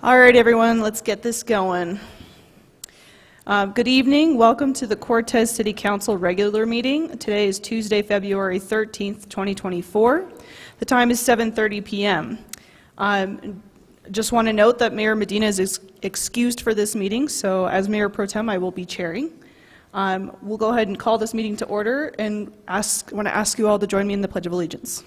All right, everyone, let's get this going. Good evening. Welcome to the Cortez City Council regular meeting. Today is Tuesday, February 13th, 2024. The time is 7:30 p.m. Just want to note that Mayor Medina is excused for this meeting, so as Mayor Pro Tem, I will be chairing. We'll go ahead and call this meeting to order and want to ask you all to join me in the Pledge of Allegiance.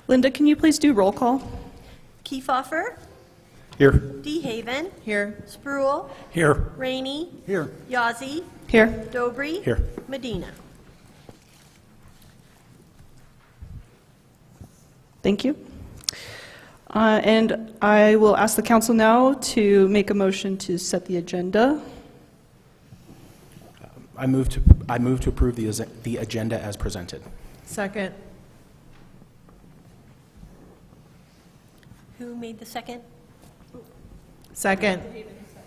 Linda, can you please do roll call? Kiefhofer. Here. DeHaven. Here. Spruill. Here. Rainey. Here. Yazzie. Here. Dobry. Here. Medina. Thank you. And I will ask the council now to make a motion to set the agenda. I move to approve the agenda as presented. Second. Who made the second? Second.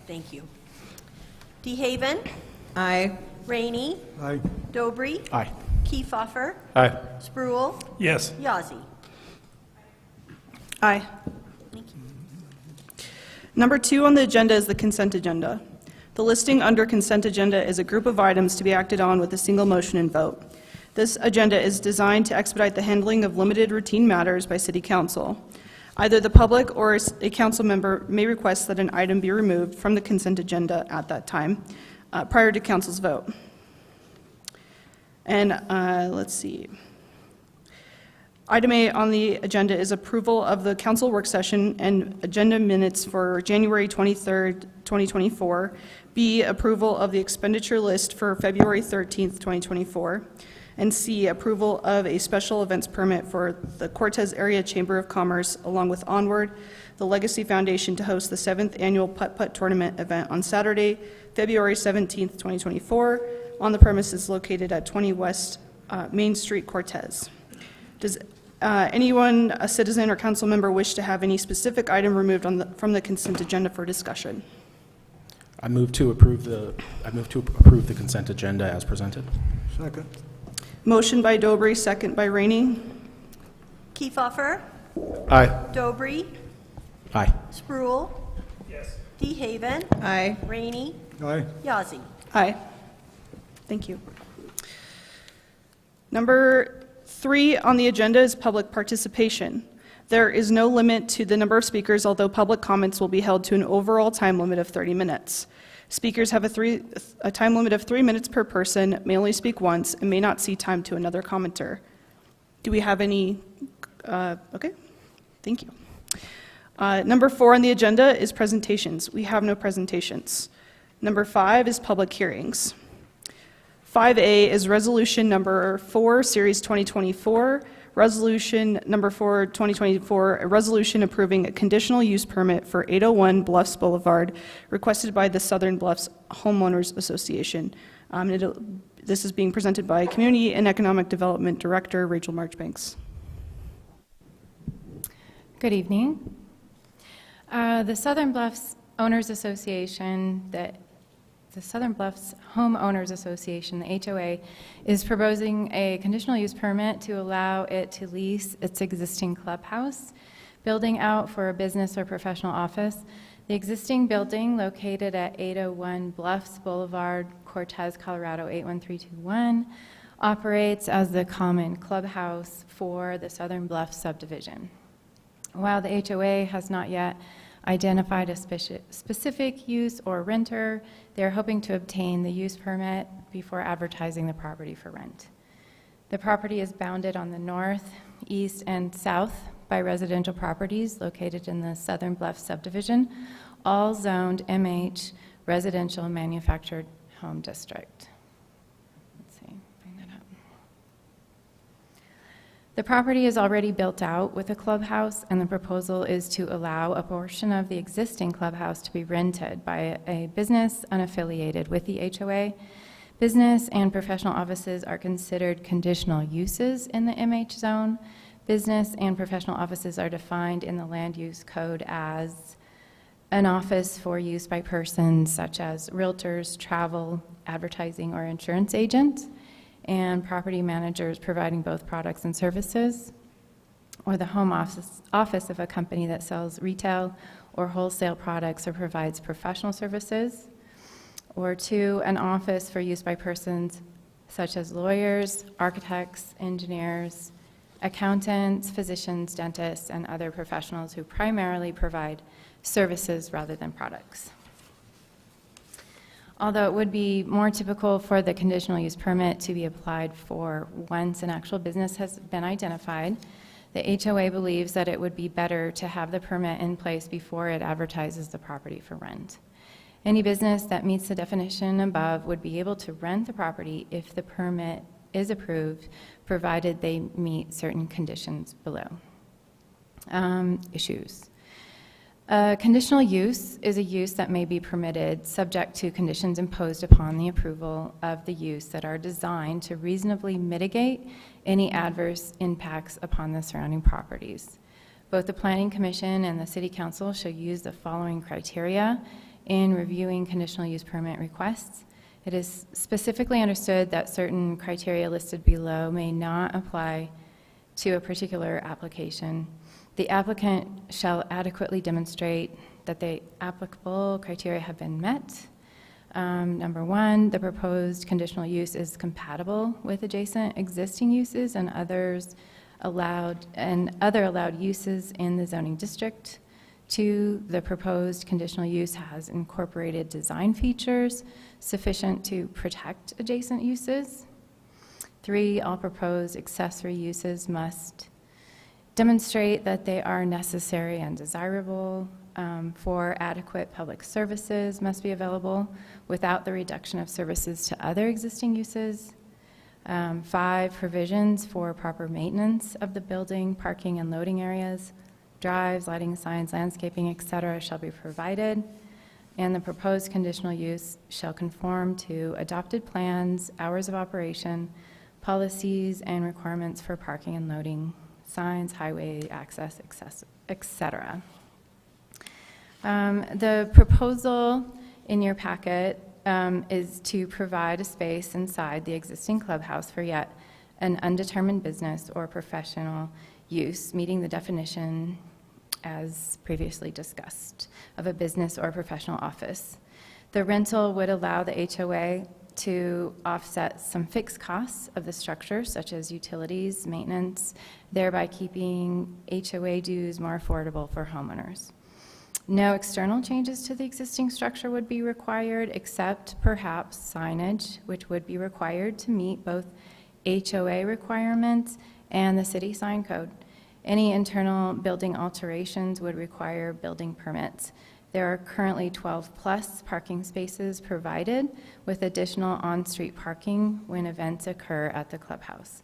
Thank you. DeHaven. Aye. Rainey. Aye. Dobry. Aye. Kiefhofer. Aye. Spruill. Yes. Yazzie. Aye. Thank you. Number 2 on the agenda is the consent agenda. The listing under consent agenda is a group of items to be acted on with a single motion and vote. This agenda is designed to expedite the handling of limited routine matters by City Council. Either the public or a council member may request that an item be removed from the consent agenda at that time, prior to council's vote. And let's see. Item A on the agenda is approval of the council work session and agenda minutes for January 23rd, 2024. B, approval of the expenditure list for February 13th, 2024. And C, approval of a special events permit for the Cortez Area Chamber of Commerce, along with Onward, the Legacy Foundation, to host the 7th annual Putt-Putt Tournament event on Saturday, February 17th, 2024, on the premises located at 20 West Main Street, Cortez. Does anyone, a citizen or council member, wish to have any specific item removed from the consent agenda for discussion? I move to approve the consent agenda as presented. Second. Motion by Dobry, second by Rainey. Kiefhofer. Aye. Dobry. Aye. Spruill. Yes. DeHaven. Aye. Rainey. Aye. Yazzie. Aye. Thank you. Number 3 on the agenda is public participation. There is no limit to the number of speakers, although public comments will be held to an overall time limit of 30 minutes. Speakers have a time limit of 3 minutes per person, may only speak once, and may not cede time to another commenter. Do we have any? Okay, thank you. Number 4 on the agenda is presentations. We have no presentations. Number 5 is public hearings. 5A is resolution number 4, series 2024. Resolution number 4, 2024, a resolution approving a conditional use permit for 801 Bluffs Boulevard, requested by the Southern Bluffs Homeowners Association. This is being presented by Community and Economic Development Director Rachel Marchbanks. Good evening. The Southern Bluffs Owners Association, the Southern Bluffs Homeowners Association, the HOA, is proposing a conditional use permit to allow it to lease its existing clubhouse building out for a business or professional office. The existing building, located at 801 Bluffs Boulevard, Cortez, Colorado 81321, operates as the common clubhouse for the Southern Bluffs subdivision. While the HOA has not yet identified a specific use or renter, they're hoping to obtain the use permit before advertising the property for rent. The property is bounded on the north, east, and south by residential properties located in the Southern Bluffs subdivision, all zoned MH, residential manufactured home district. Let's see, bring that up. The property is already built out with a clubhouse, and the proposal is to allow a portion of the existing clubhouse to be rented by a business unaffiliated with the HOA. Business and professional offices are considered conditional uses in the MH zone. Business and professional offices are defined in the land use code as an office for use by persons such as realtors, travel, advertising, or insurance agents, and property managers providing both products and services, or the home office of a company that sells retail or wholesale products or provides professional services, or 2, an office for use by persons such as lawyers, architects, engineers, accountants, physicians, dentists, and other professionals who primarily provide services rather than products. Although it would be more typical for the conditional use permit to be applied for once an actual business has been identified, the HOA believes that it would be better to have the permit in place before it advertises the property for rent. Any business that meets the definition above would be able to rent the property if the permit is approved, provided they meet certain conditions below. Issues. Conditional use is a use that may be permitted subject to conditions imposed upon the approval of the use that are designed to reasonably mitigate any adverse impacts upon the surrounding properties. Both the Planning Commission and the City Council shall use the following criteria in reviewing conditional use permit requests. It is specifically understood that certain criteria listed below may not apply to a particular application. The applicant shall adequately demonstrate that the applicable criteria have been met. Number 1, the proposed conditional use is compatible with adjacent existing uses and other allowed uses in the zoning district. 2, the proposed conditional use has incorporated design features sufficient to protect adjacent uses. 3, all proposed accessory uses must demonstrate that they are necessary and desirable. 4, adequate public services must be available without the reduction of services to other existing uses. 5, provisions for proper maintenance of the building, parking and loading areas, drives, lighting, signs, landscaping, etc. shall be provided, and the proposed conditional use shall conform to adopted plans, hours of operation, policies, and requirements for parking and loading, signs, highway access, etc. The proposal in your packet is to provide a space inside the existing clubhouse for yet an undetermined business or professional use, meeting the definition as previously discussed of a business or professional office. The rental would allow the HOA to offset some fixed costs of the structure, such as utilities, maintenance, thereby keeping HOA dues more affordable for homeowners. No external changes to the existing structure would be required, except perhaps signage, which would be required to meet both HOA requirements and the city sign code. Any internal building alterations would require building permits. There are currently 12-plus parking spaces provided with additional on-street parking when events occur at the clubhouse.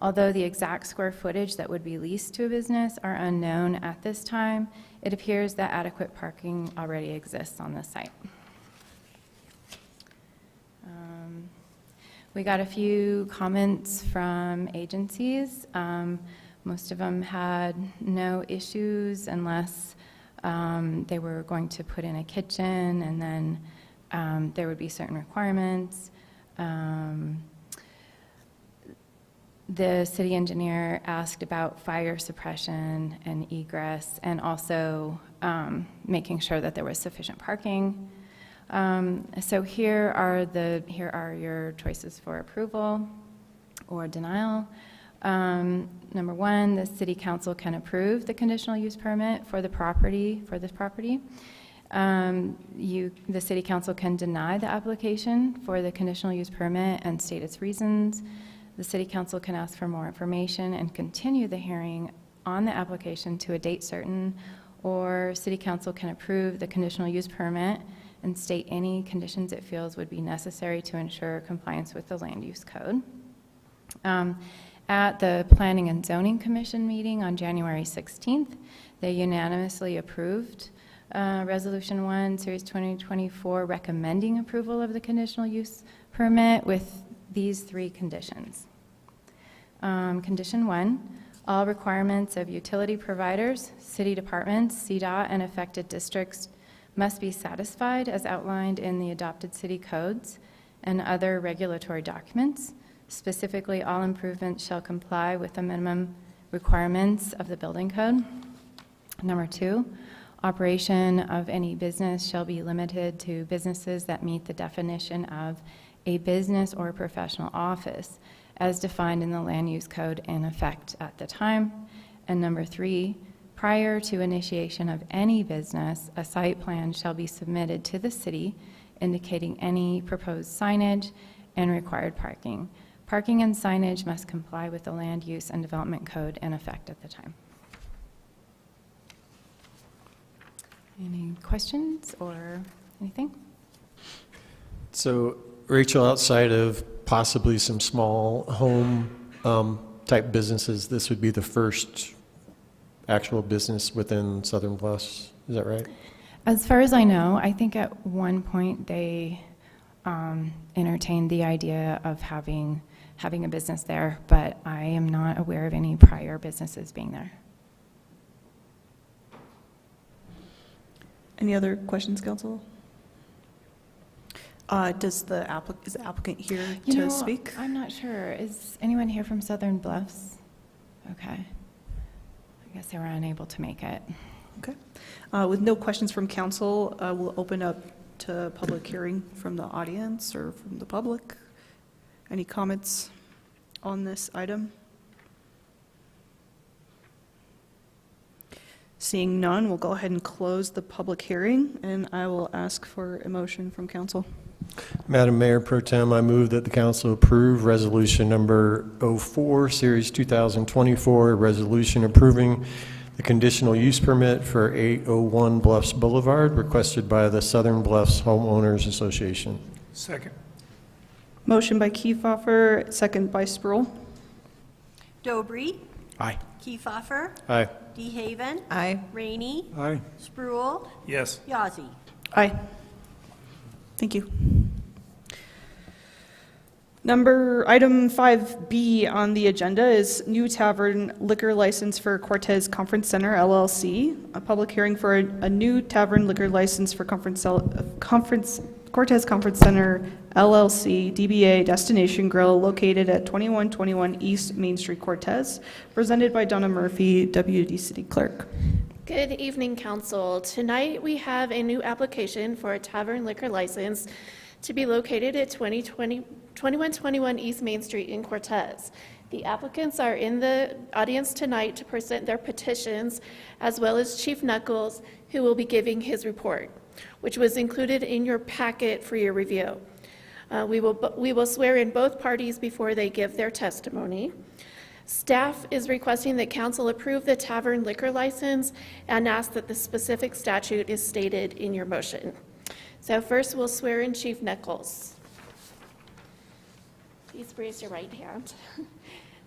Although the exact square footage that would be leased to a business are unknown at this time, it appears that adequate parking already exists on the site. We got a few comments from agencies. Most of them had no issues unless they were going to put in a kitchen, and then there would be certain requirements. The city engineer asked about fire suppression and egress, and also making sure that there was sufficient parking. So here are your choices for approval or denial. Number 1, the city council can approve the conditional use permit for this property. The city council can deny the application for the conditional use permit and state its reasons. The city council can ask for more information and continue the hearing on the application to a date certain, or city council can approve the conditional use permit and state any conditions it feels would be necessary to ensure compliance with the land use code. At the Planning and Zoning Commission meeting on January 16th, they unanimously approved Resolution 1, Series 2024, recommending approval of the conditional use permit with these 3 conditions. Condition 1, all requirements of utility providers, city departments, CDOT, and affected districts must be satisfied as outlined in the adopted city codes and other regulatory documents. Specifically, all improvements shall comply with the minimum requirements of the building code. Number 2, operation of any business shall be limited to businesses that meet the definition of a business or professional office as defined in the land use code in effect at the time. And number 3, prior to initiation of any business, a site plan shall be submitted to the city indicating any proposed signage and required parking. Parking and signage must comply with the land use and development code in effect at the time. Any questions or anything? So, Rachel, outside of possibly some small home type businesses, this would be the first actual business within Southern Bluffs, is that right? As far as I know, I think at one point they entertained the idea of having a business there, but I am not aware of any prior businesses being there. Any other questions, council? Is the applicant here to speak? I'm not sure. Is anyone here from Southern Bluffs? Okay. I guess they were unable to make it. Okay. With no questions from council, we'll open up to public hearing from the audience or from the public. Any comments on this item? Seeing none, we'll go ahead and close the public hearing, and I will ask for a motion from council. Madam Mayor Pro Tem, I move that the council approve resolution number 04, series 2024, a resolution approving the conditional use permit for 801 Bluffs Boulevard requested by the Southern Bluffs Homeowners Association. Second. Motion by Kiefhoffer, second by Sproul. Dobry, Aye. Kiefhoffer, Aye. DeHaven, Aye. Rainey, Aye. Spruill, Yes. Yazzie. Aye. Thank you. Item 5B on the agenda is new tavern liquor license for Cortez Conference Center LLC. A public hearing for a new tavern liquor license for Cortez Conference Center LLC, DBA Destination Grill, located at 2121 East Main Street, Cortez, presented by Donna Murphy, Deputy City Clerk. Good evening, Council. Tonight we have a new application for a tavern liquor license to be located at 2121 East Main Street in Cortez. The applicants are in the audience tonight to present their petitions, as well as Chief Knuckles, who will be giving his report, which was included in your packet for your review. We will swear in both parties before they give their testimony. Staff is requesting that council approve the tavern liquor license and ask that the specific statute is stated in your motion. So first, we'll swear in Chief Knuckles. Please raise your right hand.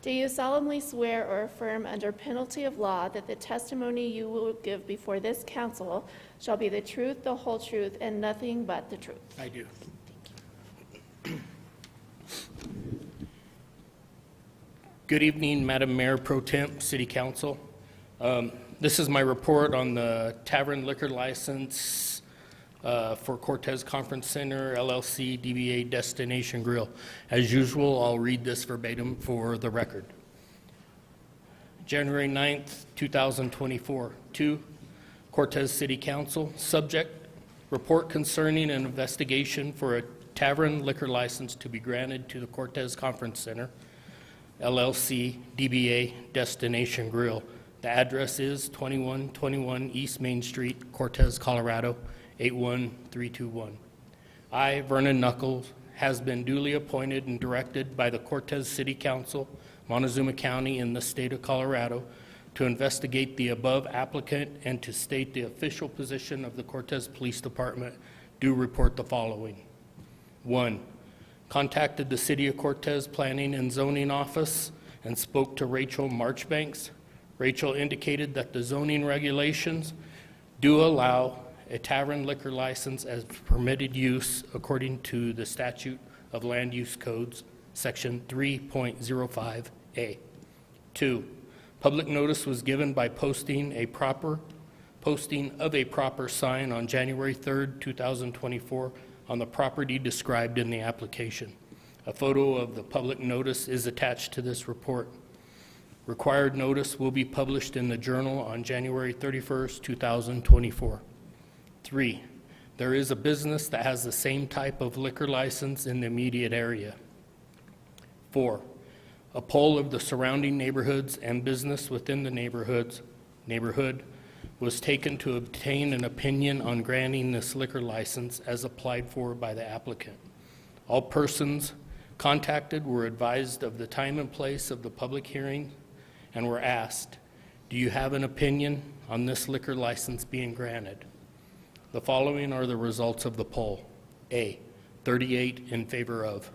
Do you solemnly swear or affirm under penalty of law that the testimony you will give before this council shall be the truth, the whole truth, and nothing but the truth? I do. Good evening, Madam Mayor Pro Tem, City Council. This is my report on the tavern liquor license for Cortez Conference Center, LLC, DBA Destination Grill. As usual, I'll read this verbatim for the record. January 9th, 2024. 2, Cortez City Council. Subject, report concerning an investigation for a tavern liquor license to be granted to the Cortez Conference Center, LLC, DBA Destination Grill. The address is 2121 East Main Street, Cortez, Colorado, 81321. I, Vernon Knuckles, has been duly appointed and directed by the Cortez City Council, Montezuma County in the state of Colorado, to investigate the above applicant and to state the official position of the Cortez Police Department. Do report the following. 1, contacted the City of Cortez Planning and Zoning Office and spoke to Rachel Marchbanks. Rachel indicated that the zoning regulations do allow a tavern liquor license as permitted use according to the statute of Land Use Codes, Section 3.05A. 2, public notice was given by posting of a proper sign on January 3rd, 2024 on the property described in the application. A photo of the public notice is attached to this report. Required notice will be published in the Journal on January 31st, 2024. 3, there is a business that has the same type of liquor license in the immediate area. 4, a poll of the surrounding neighborhoods and business within the neighborhood was taken to obtain an opinion on granting this liquor license as applied for by the applicant. All persons contacted were advised of the time and place of the public hearing and were asked, do you have an opinion on this liquor license being granted? The following are the results of the poll. A, 38 in favor of.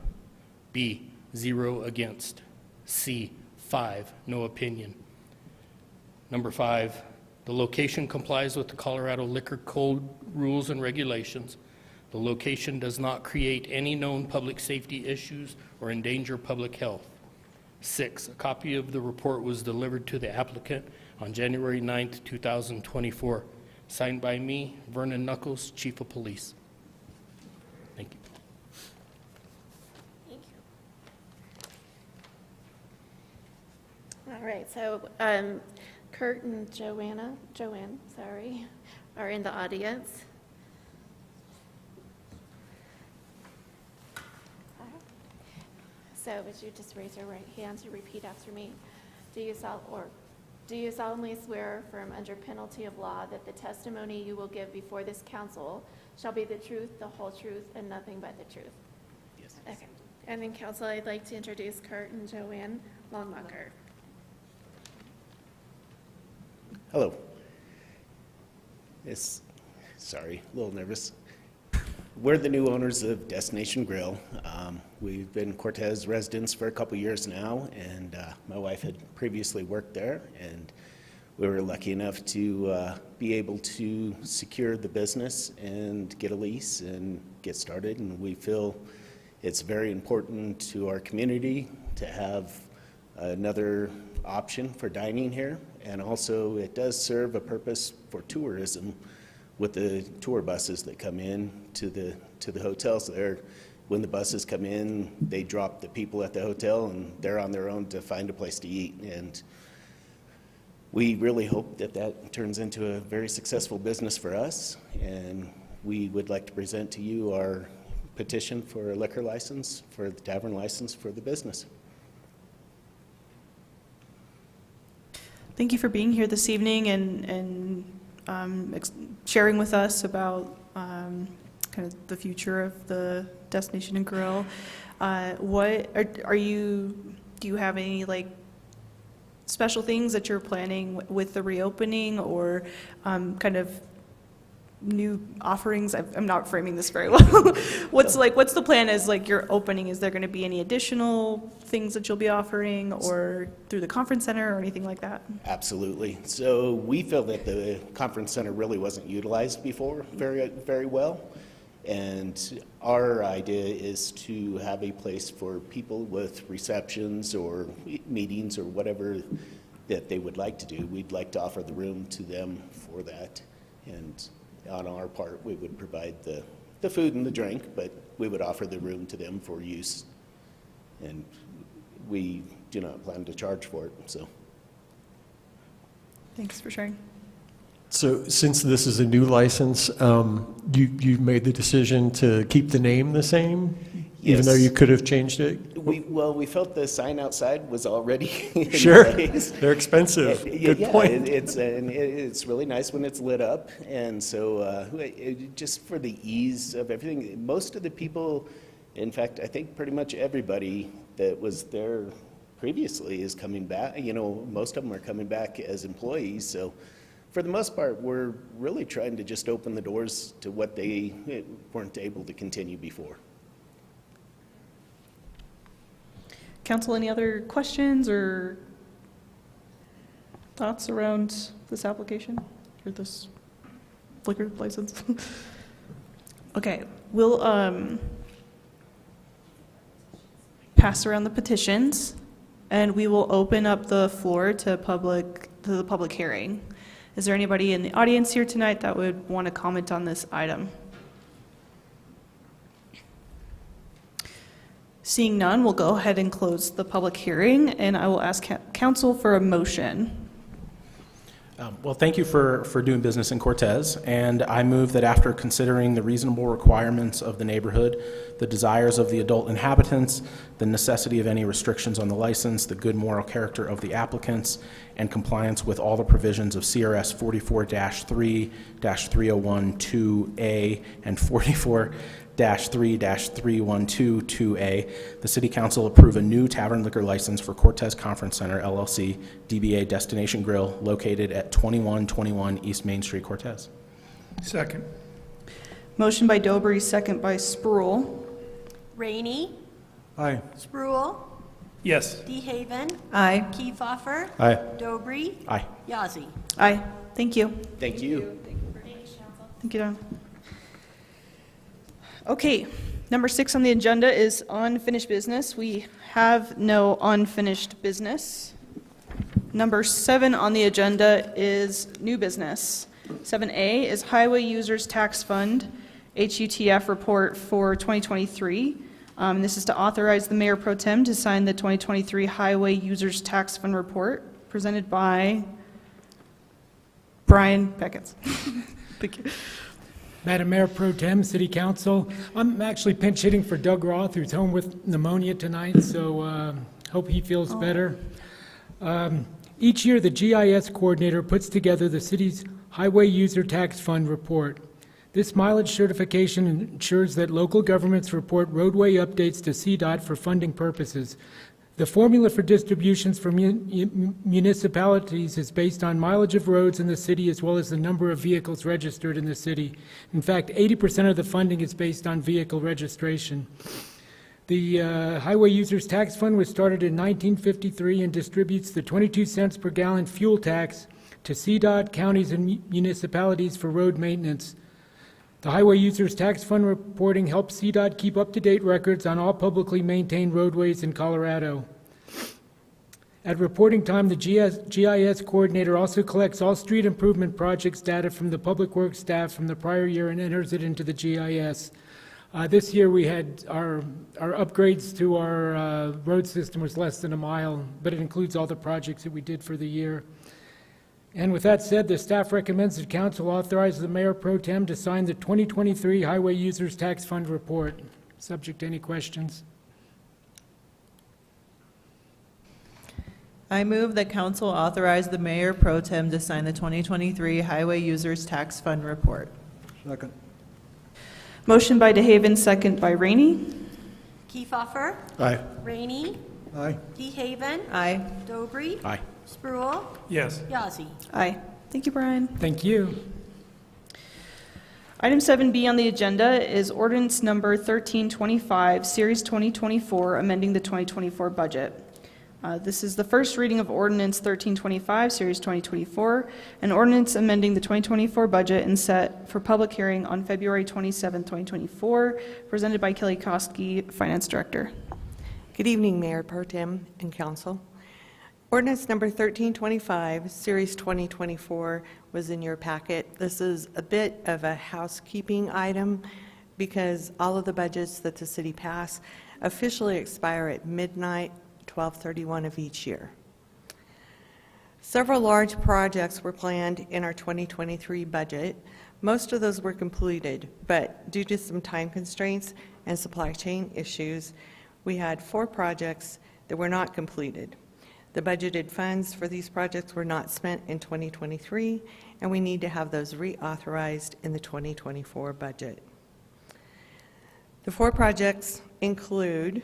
B, 0 against. C, 5, no opinion. Number 5, the location complies with the Colorado Liquor Code rules and regulations. The location does not create any known public safety issues or endanger public health. 6, a copy of the report was delivered to the applicant on January 9th, 2024. Signed by me, Vernon Knuckles, Chief of Police. Thank you. Thank you. All right, so Kurt and Joanne, are in the audience. So would you just raise your right hand to repeat after me? Do you solemnly swear or affirm under penalty of law that the testimony you will give before this council shall be the truth, the whole truth, and nothing but the truth? Yes. Okay. And then council, I'd like to introduce Kurt and Joanne Longmucker. Hello. Sorry, a little nervous. We're the new owners of Destination Grill. We've been Cortez residents for a couple years now, and my wife had previously worked there, and we were lucky enough to be able to secure the business and get a lease and get started. And we feel it's very important to our community to have another option for dining here, and also it does serve a purpose for tourism with the tour buses that come in to the hotels there. When the buses come in, they drop the people at the hotel and they're on their own to find a place to eat. And we really hope that that turns into a very successful business for us. And we would like to present to you our petition for a liquor license, for the tavern license for the business. Thank you for being here this evening and sharing with us about kind of the future of the Destination and Grill. What are you? Do you have any like special things that you're planning with the reopening, or kind of new offerings? I'm not framing this very well. What's the plan as like you're opening? Is there going to be any additional things that you'll be offering, or through the conference center or anything like that? Absolutely. So we feel that the conference center really wasn't utilized before very well. And our idea is to have a place for people with receptions or meetings or whatever that they would like to do. We'd like to offer the room to them for that. And on our part, we would provide the food and the drink, but we would offer the room to them for use. And we do not plan to charge for it, so. Thanks for sharing. So since this is a new license, you made the decision to keep the name the same? Even though Yes. you could have changed it? We felt the sign outside was already in Sure, place. they're expensive. Good Yeah, point. it's really nice when it's lit up, and so just for the ease of everything, most of the people, in fact, I think pretty much everybody that was there previously is coming back. You know, most of them are coming back as employees, so for the most part, we're really trying to just open the doors to what they weren't able to continue before. Council, any other questions or thoughts around this application or this liquor license? Okay, we'll pass around the petitions, and we will open up the floor to the public hearing. Is there anybody in the audience here tonight that would want to comment on this item? Seeing none, we'll go ahead and close the public hearing, and I will ask council for a motion. Well, thank you for doing business in Cortez, and I move that after considering the reasonable requirements of the neighborhood, the desires of the adult inhabitants, the necessity of any restrictions on the license, the good moral character of the applicants, and compliance with all the provisions of CRS 44-3-3012A and 44-3-3122A, the City Council approve a new tavern liquor license for Cortez Conference Center, LLC, DBA Destination Grill, located at 2121 East Main Street, Cortez. Second. Motion by Dobry, second by Spruill. Rainey. Aye. Spruill. Yes. DeHaven. Aye. Kiefhoffer. Aye. Dobry. Aye. Yazzie. Aye. Thank you. Thank you. Thank you, Don. Okay, number 6 on the agenda is unfinished business. We have no unfinished business. Number 7 on the agenda is new business. 7A is Highway Users Tax Fund, HUTF report for 2023. This is to authorize the Mayor Pro Tem to sign the 2023 Highway Users Tax Fund report presented by Brian Beckett. Thank you. Madam Mayor Pro Tem, City Council, I'm actually pinch hitting for Doug Roth, who's home with pneumonia tonight, so hope he feels better. Each year, the GIS coordinator puts together the city's Highway User Tax Fund report. This mileage certification ensures that local governments report roadway updates to CDOT for funding purposes. The formula for distributions for municipalities is based on mileage of roads in the city as well as the number of vehicles registered in the city. In fact, 80% of the funding is based on vehicle registration. The Highway Users Tax Fund was started in 1953 and distributes the 22 cents per gallon fuel tax to CDOT, counties, and municipalities for road maintenance. The Highway Users Tax Fund reporting helps CDOT keep up-to-date records on all publicly maintained roadways in Colorado. At reporting time, the GIS coordinator also collects all street improvement projects data from the Public Works staff from the prior year and enters it into the GIS. This year we had our upgrades to our road system was less than a mile, but it includes all the projects that we did for the year. And with that said, the staff recommends that council authorize the Mayor Pro Tem to sign the 2023 Highway Users Tax Fund report. Subject to any questions? I move that council authorize the Mayor Pro Tem to sign the 2023 Highway Users Tax Fund report. Second. Motion by DeHaven, second by Rainey. Kiefhoffer. Aye. Rainey. Aye. DeHaven. Aye. Dobry. Aye. Spruill. Yes. Yazzie. Aye. Thank you, Brian. Thank you. Item 7B on the agenda is ordinance number 1325, Series 2024, amending the 2024 budget. This is the first reading of ordinance 1325, Series 2024, an ordinance amending the 2024 budget and set for public hearing on February 27, 2024, presented by Kelly Kosky, Finance Director. Good evening, Mayor Pro Tem and Council. Ordinance number 1325, Series 2024, was in your packet. This is a bit of a housekeeping item because all of the budgets that the city passed officially expire at midnight, 12/31 of each year. Several large projects were planned in our 2023 budget. Most of those were completed, but due to some time constraints and supply chain issues, we had 4 projects that were not completed. The budgeted funds for these projects were not spent in 2023, and we need to have those reauthorized in the 2024 budget. The 4 projects include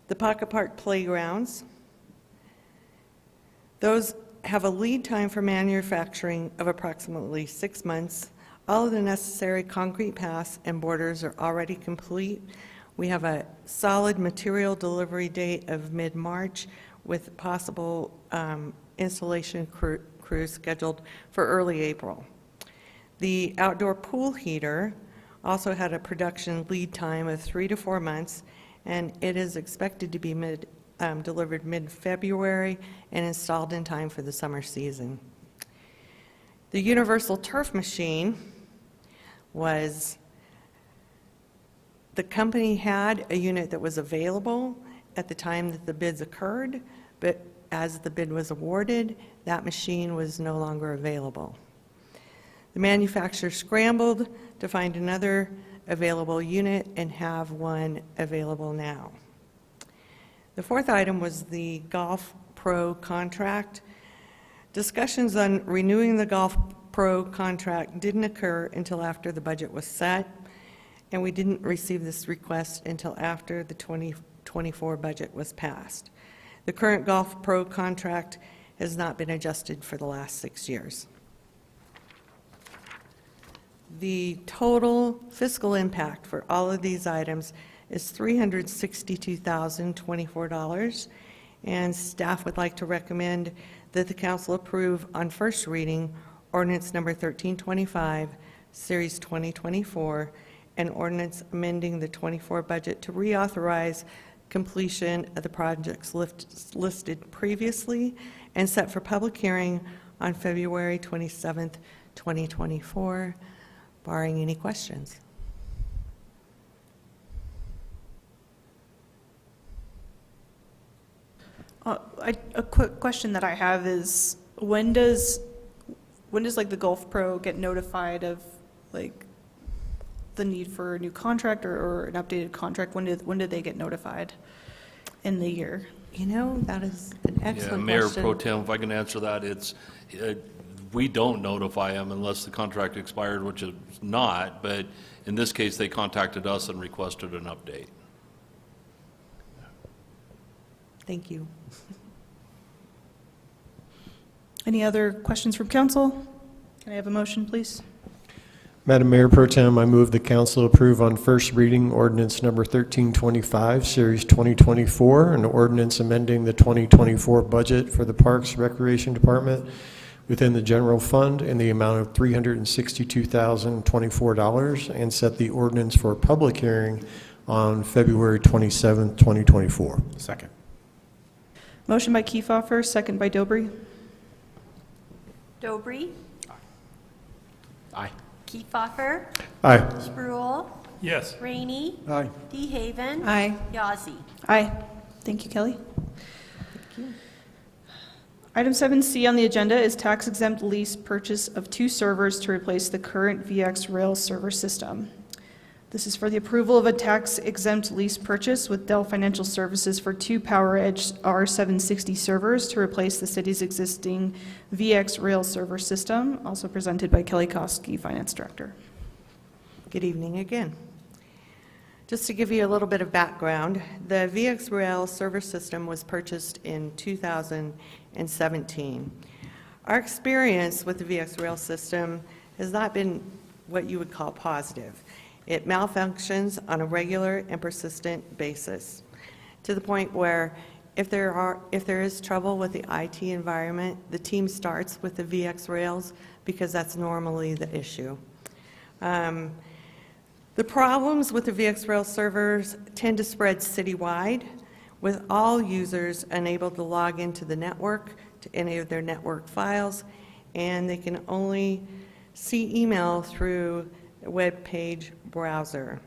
the Pocket Park Playgrounds. Those have a lead time for manufacturing of approximately 6 months. All of the necessary concrete paths and borders are already complete. We have a solid material delivery date of mid-March with possible installation crews scheduled for early April. The outdoor pool heater also had a production lead time of 3 to 4 months, and it is expected to be delivered mid-February and installed in time for the summer season. The universal turf machine was, the company had a unit that was available at the time that the bids occurred, but as the bid was awarded, that machine was no longer available. The manufacturer scrambled to find another available unit and have one available now. The fourth item was the Golf Pro contract. Discussions on renewing the Golf Pro contract didn't occur until after the budget was set, and we didn't receive this request until after the 2024 budget was passed. The current Golf Pro contract has not been adjusted for the last 6 years. The total fiscal impact for all of these items is $362,024, and staff would like to recommend that the council approve on first reading ordinance number 1325, Series 2024, an ordinance amending the 24 budget to reauthorize completion of the projects listed previously and set for public hearing on February 27th, 2024, barring any questions. A quick question that I have is, when does like the Golf Pro get notified of like the need for a new contract or an updated contract? When did they get notified in the year? You know, that is an excellent Mayor question. Pro Tem, if I can answer that, we don't notify them unless the contract expired, which is not, but in this case, they contacted us and requested an update. Thank you. Any other questions from council? Can I have a motion, please? Madam Mayor Pro Tem, I move the council approve on first reading ordinance number 1325, Series 2024, an ordinance amending the 2024 budget for the Parks Recreation Department within the general fund in the amount of $362,024 and set the ordinance for a public hearing on February 27th, 2024. Second. Motion by Kiefhoffer, second by Dobry. Dobry, Aye. Kiefhoffer, Aye. Spruill, Yes. Rainey, Aye. DeHaven, Aye. Yazzie. Aye. Thank you, Kelly. Item 7C on the agenda is tax-exempt lease purchase of 2 servers to replace the current VxRail server system. This is for the approval of a tax-exempt lease purchase with Dell Financial Services for 2 PowerEdge R760 servers to replace the city's existing VxRail server system, also presented by Kelly Koski, Finance Director. Good evening again. Just to give you a little bit of background, the VxRail server system was purchased in 2017. Our experience with the VxRail system has not been what you would call positive. It malfunctions on a regular and persistent basis, to the point where if there is trouble with the IT environment, the team starts with the VxRails because that's normally the issue. The problems with the VxRail servers tend to spread citywide, with all users unable to log into the network, to any of their network files, and they can only see email through a web page browser.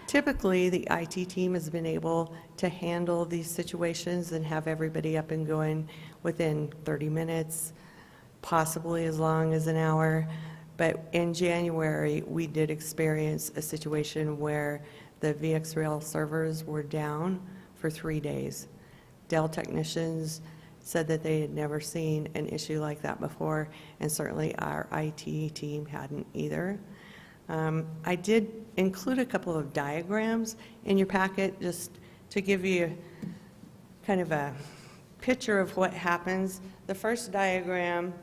Typically, the IT team has been able to handle these situations and have everybody up and going within 30 minutes, possibly as long as an hour. But in January, we did experience a situation where the VxRail servers were down for 3 days. Dell technicians said that they had never seen an issue like that before, and certainly our IT team hadn't either. I did include a couple of diagrams in your packet just to give you kind of a picture of what happens. The first diagram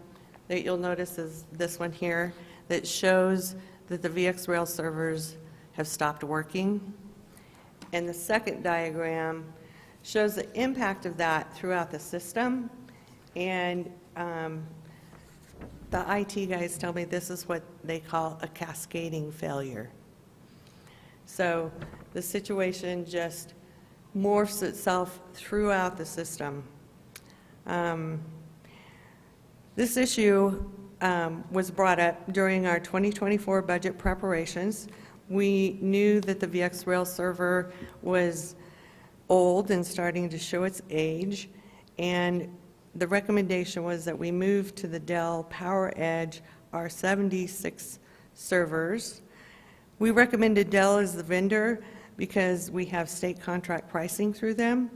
that you'll notice is this one here that shows that the VxRail servers have stopped working. And the second diagram shows the impact of that throughout the system. And the IT guys tell me this is what they call a cascading failure. So the situation just morphs itself throughout the system. This issue was brought up during our 2024 budget preparations. We knew that the VxRail server was old and starting to show its age, and the recommendation was that we move to the Dell PowerEdge R76 servers. We recommended Dell as the vendor because we have state contract pricing through them,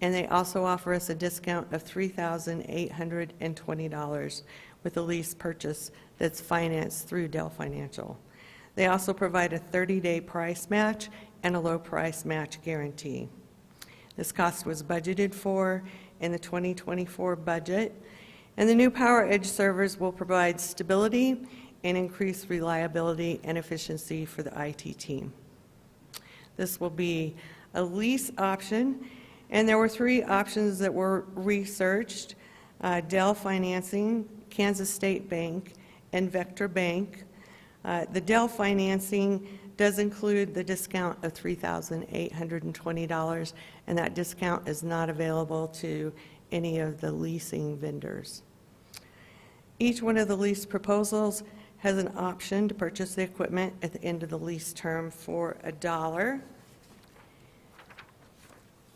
and they also offer us a discount of $3,820 with a lease purchase that's financed through Dell Financial. They also provide a 30-day price match and a low price match guarantee. This cost was budgeted for in the 2024 budget, and the new PowerEdge servers will provide stability and increase reliability and efficiency for the IT team. This will be a lease option, and there were 3 options that were researched: Dell Financing, Kansas State Bank, and Vector Bank. The Dell Financing does include the discount of $3,820, and that discount is not available to any of the leasing vendors. Each one of the lease proposals has an option to purchase the equipment at the end of the lease term for $1.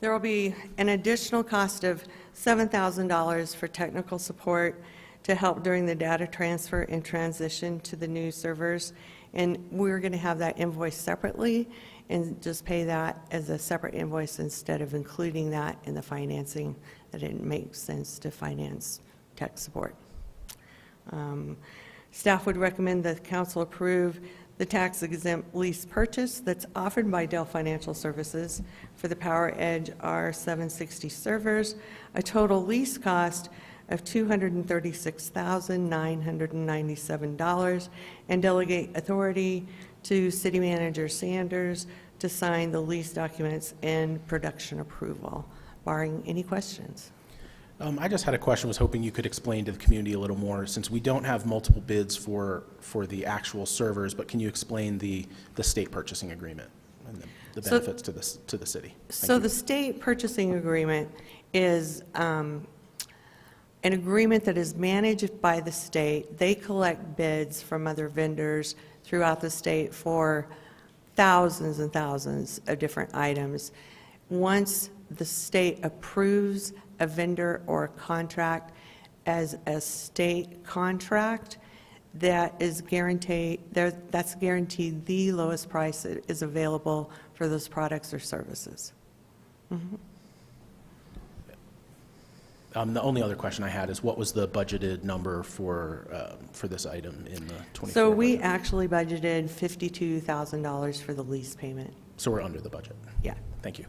There will be an additional cost of $7,000 for technical support to help during the data transfer and transition to the new servers. And we're going to have that invoice separately and just pay that as a separate invoice instead of including that in the financing. That didn't make sense to finance tech support. Staff would recommend that the council approve the tax-exempt lease purchase that's offered by Dell Financial Services for the PowerEdge R760 servers, a total lease cost of $236,997, and delegate authority to City Manager Sanders to sign the lease documents and production approval. Barring any questions. I just had a question, was hoping you could explain to the community a little more, since we don't have multiple bids for the actual servers, but can you explain the state purchasing agreement and the benefits to the city? So the state purchasing agreement is an agreement that is managed by the state. They collect bids from other vendors throughout the state for thousands and thousands of different items. Once the state approves a vendor or a contract as a state contract, that is guaranteed, that's guaranteed the lowest price that is available for those products or services. Mm-hmm. The only other question I had is, what was the budgeted number for this item in the 24? So we actually budgeted $52,000 for the lease payment. So we're under the budget? Yeah. Thank you.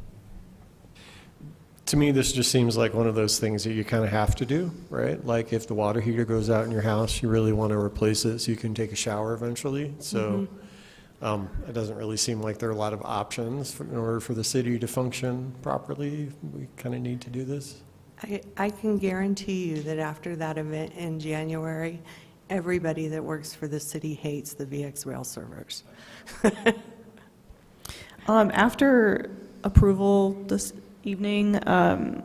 To me, this just seems like one of those things that you kind of have to do, right? Like if the water heater goes out in your house, you really want to replace it so you can take a shower eventually. So it doesn't really seem like there are a lot of options in order for the city to function properly. We kind of need to do this. I can guarantee you that after that event in January, everybody that works for the city hates the VxRail servers. After approval this evening,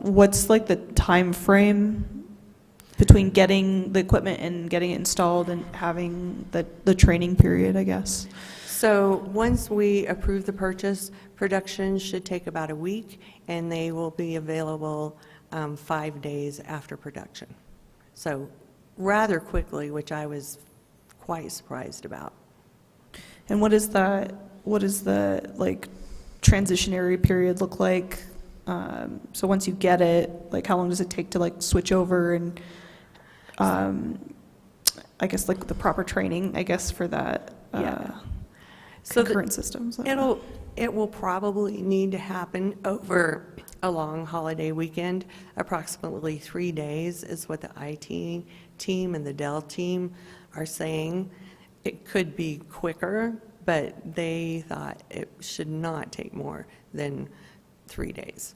what's like the time frame between getting the equipment and getting it installed and having the training period, I guess? So once we approve the purchase, production should take about a week, and they will be available 5 days after production. So rather quickly, which I was quite surprised about. And what is the like transitionary period look like? So once you get it, like how long does it take to like switch over and I guess like the proper training, I guess, for that concurrent systems? It will probably need to happen over a long holiday weekend. Approximately 3 days is what the IT team and the Dell team are saying. It could be quicker, but they thought it should not take more than 3 days.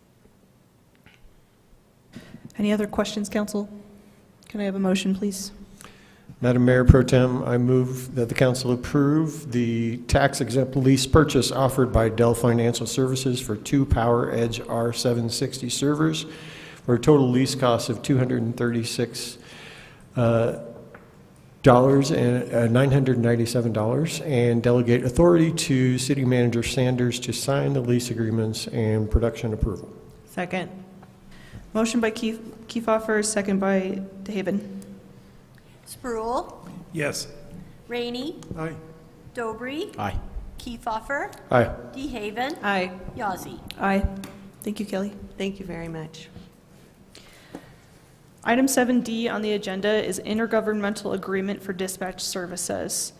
Any other questions, council? Can I have a motion, please? Madam Mayor Pro Tem, I move that the council approve the tax-exempt lease purchase offered by Dell Financial Services for 2 PowerEdge R760 servers for a total lease cost of $236 $997, and delegate authority to City Manager Sanders to sign the lease agreements and production approval. Second. Motion by Kiefhoffer, second by DeHaven. Spruill, Yes. Rainey, Aye. Dobry, Aye. Kiefhoffer, Aye. DeHaven, Aye. Yazzie. Aye. Thank you, Kelly. Thank you very much. Item 7D on the agenda is intergovernmental agreement for dispatch services.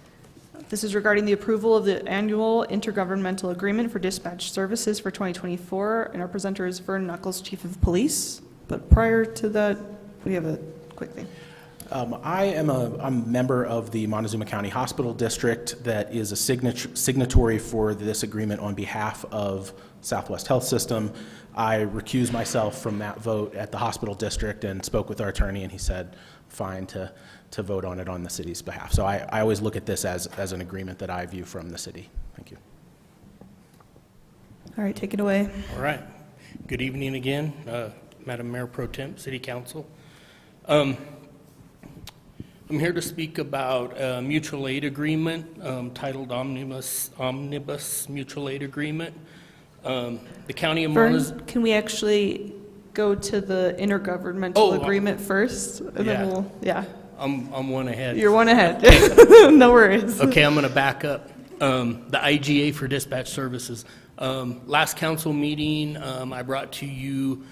This is regarding the approval of the annual intergovernmental agreement for dispatch services for 2024, and our presenter is Vern Knuckles, Chief of Police. But prior to that, we have a quick thing. I'm a member of the Montezuma County Hospital District that is a signatory for this agreement on behalf of Southwest Health System. I recused myself from that vote at the hospital district and spoke with our attorney, and he said fine to vote on it on the city's behalf. So I always look at this as an agreement that I view from the city. Thank you. All right, take it away. All right. Good evening again, Madam Mayor Pro Tem, City Council. I'm here to speak about a mutual aid agreement titled Omnibus Mutual Aid Agreement. The County of Montezuma. Vern, can we actually go to the intergovernmental agreement first? And then yeah. yeah. I'm one ahead. You're one ahead. No worries. Okay, I'm going to back up. The IGA for dispatch services. Last council meeting, I brought to you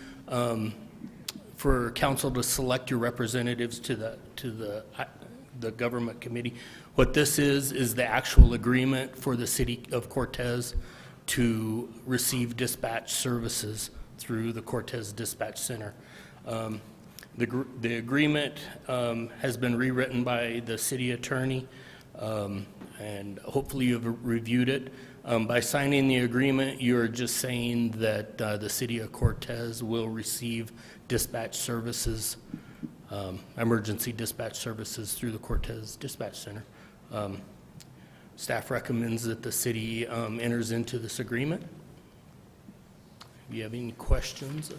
for council to select your representatives to the government committee. What this is the actual agreement for the city of Cortez to receive dispatch services through the Cortez Dispatch Center. The agreement has been rewritten by the city attorney, and hopefully you've reviewed it. By signing the agreement, you're just saying that the city of Cortez will receive dispatch services, emergency dispatch services through the Cortez Dispatch Center. Staff recommends that the city enters into this agreement. Do you have any questions?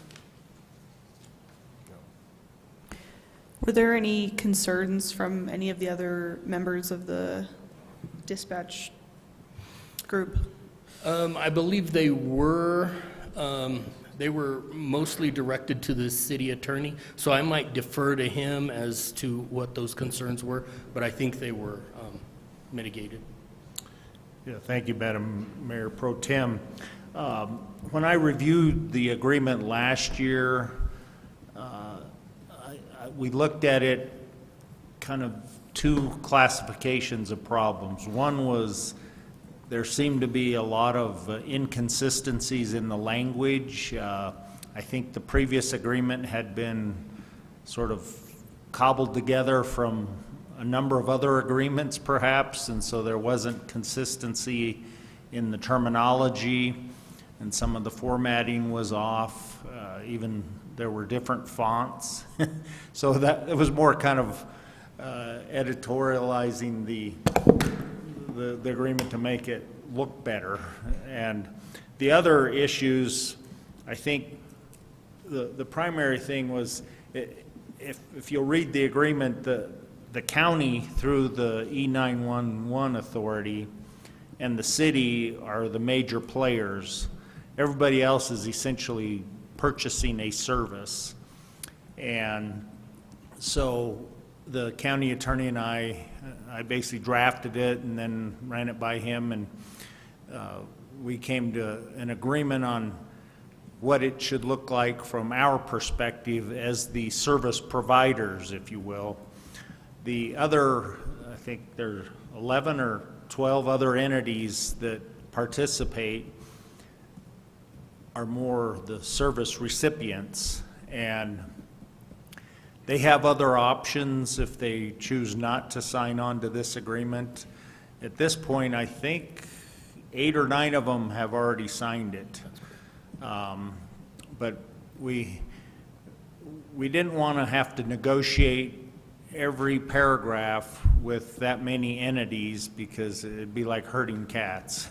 Were there any concerns from any of the other members of the dispatch group? I believe they were mostly directed to the city attorney, so I might defer to him as to what those concerns were, but I think they were mitigated. Yeah, thank you, Madam Mayor Pro Tem. When I reviewed the agreement last year, we looked at it kind of two classifications of problems. One was there seemed to be a lot of inconsistencies in the language. I think the previous agreement had been sort of cobbled together from a number of other agreements perhaps, and so there wasn't consistency in the terminology, and some of the formatting was off. Even there were different fonts. So that it was more kind of editorializing the agreement to make it look better. And the other issues, I think the primary thing was, if you'll read the agreement, the county through the E911 authority and the city are the major players. Everybody else is essentially purchasing a service. And so the county attorney and I basically drafted it and then ran it by him, and we came to an agreement on what it should look like from our perspective as the service providers, if you will. The other, I think there are 11 or 12 other entities that participate are more the service recipients, and they have other options if they choose not to sign on to this agreement. At this point, I think 8 or 9 of them have already signed it. But we didn't want to have to negotiate every paragraph with that many entities because it'd be like herding cats.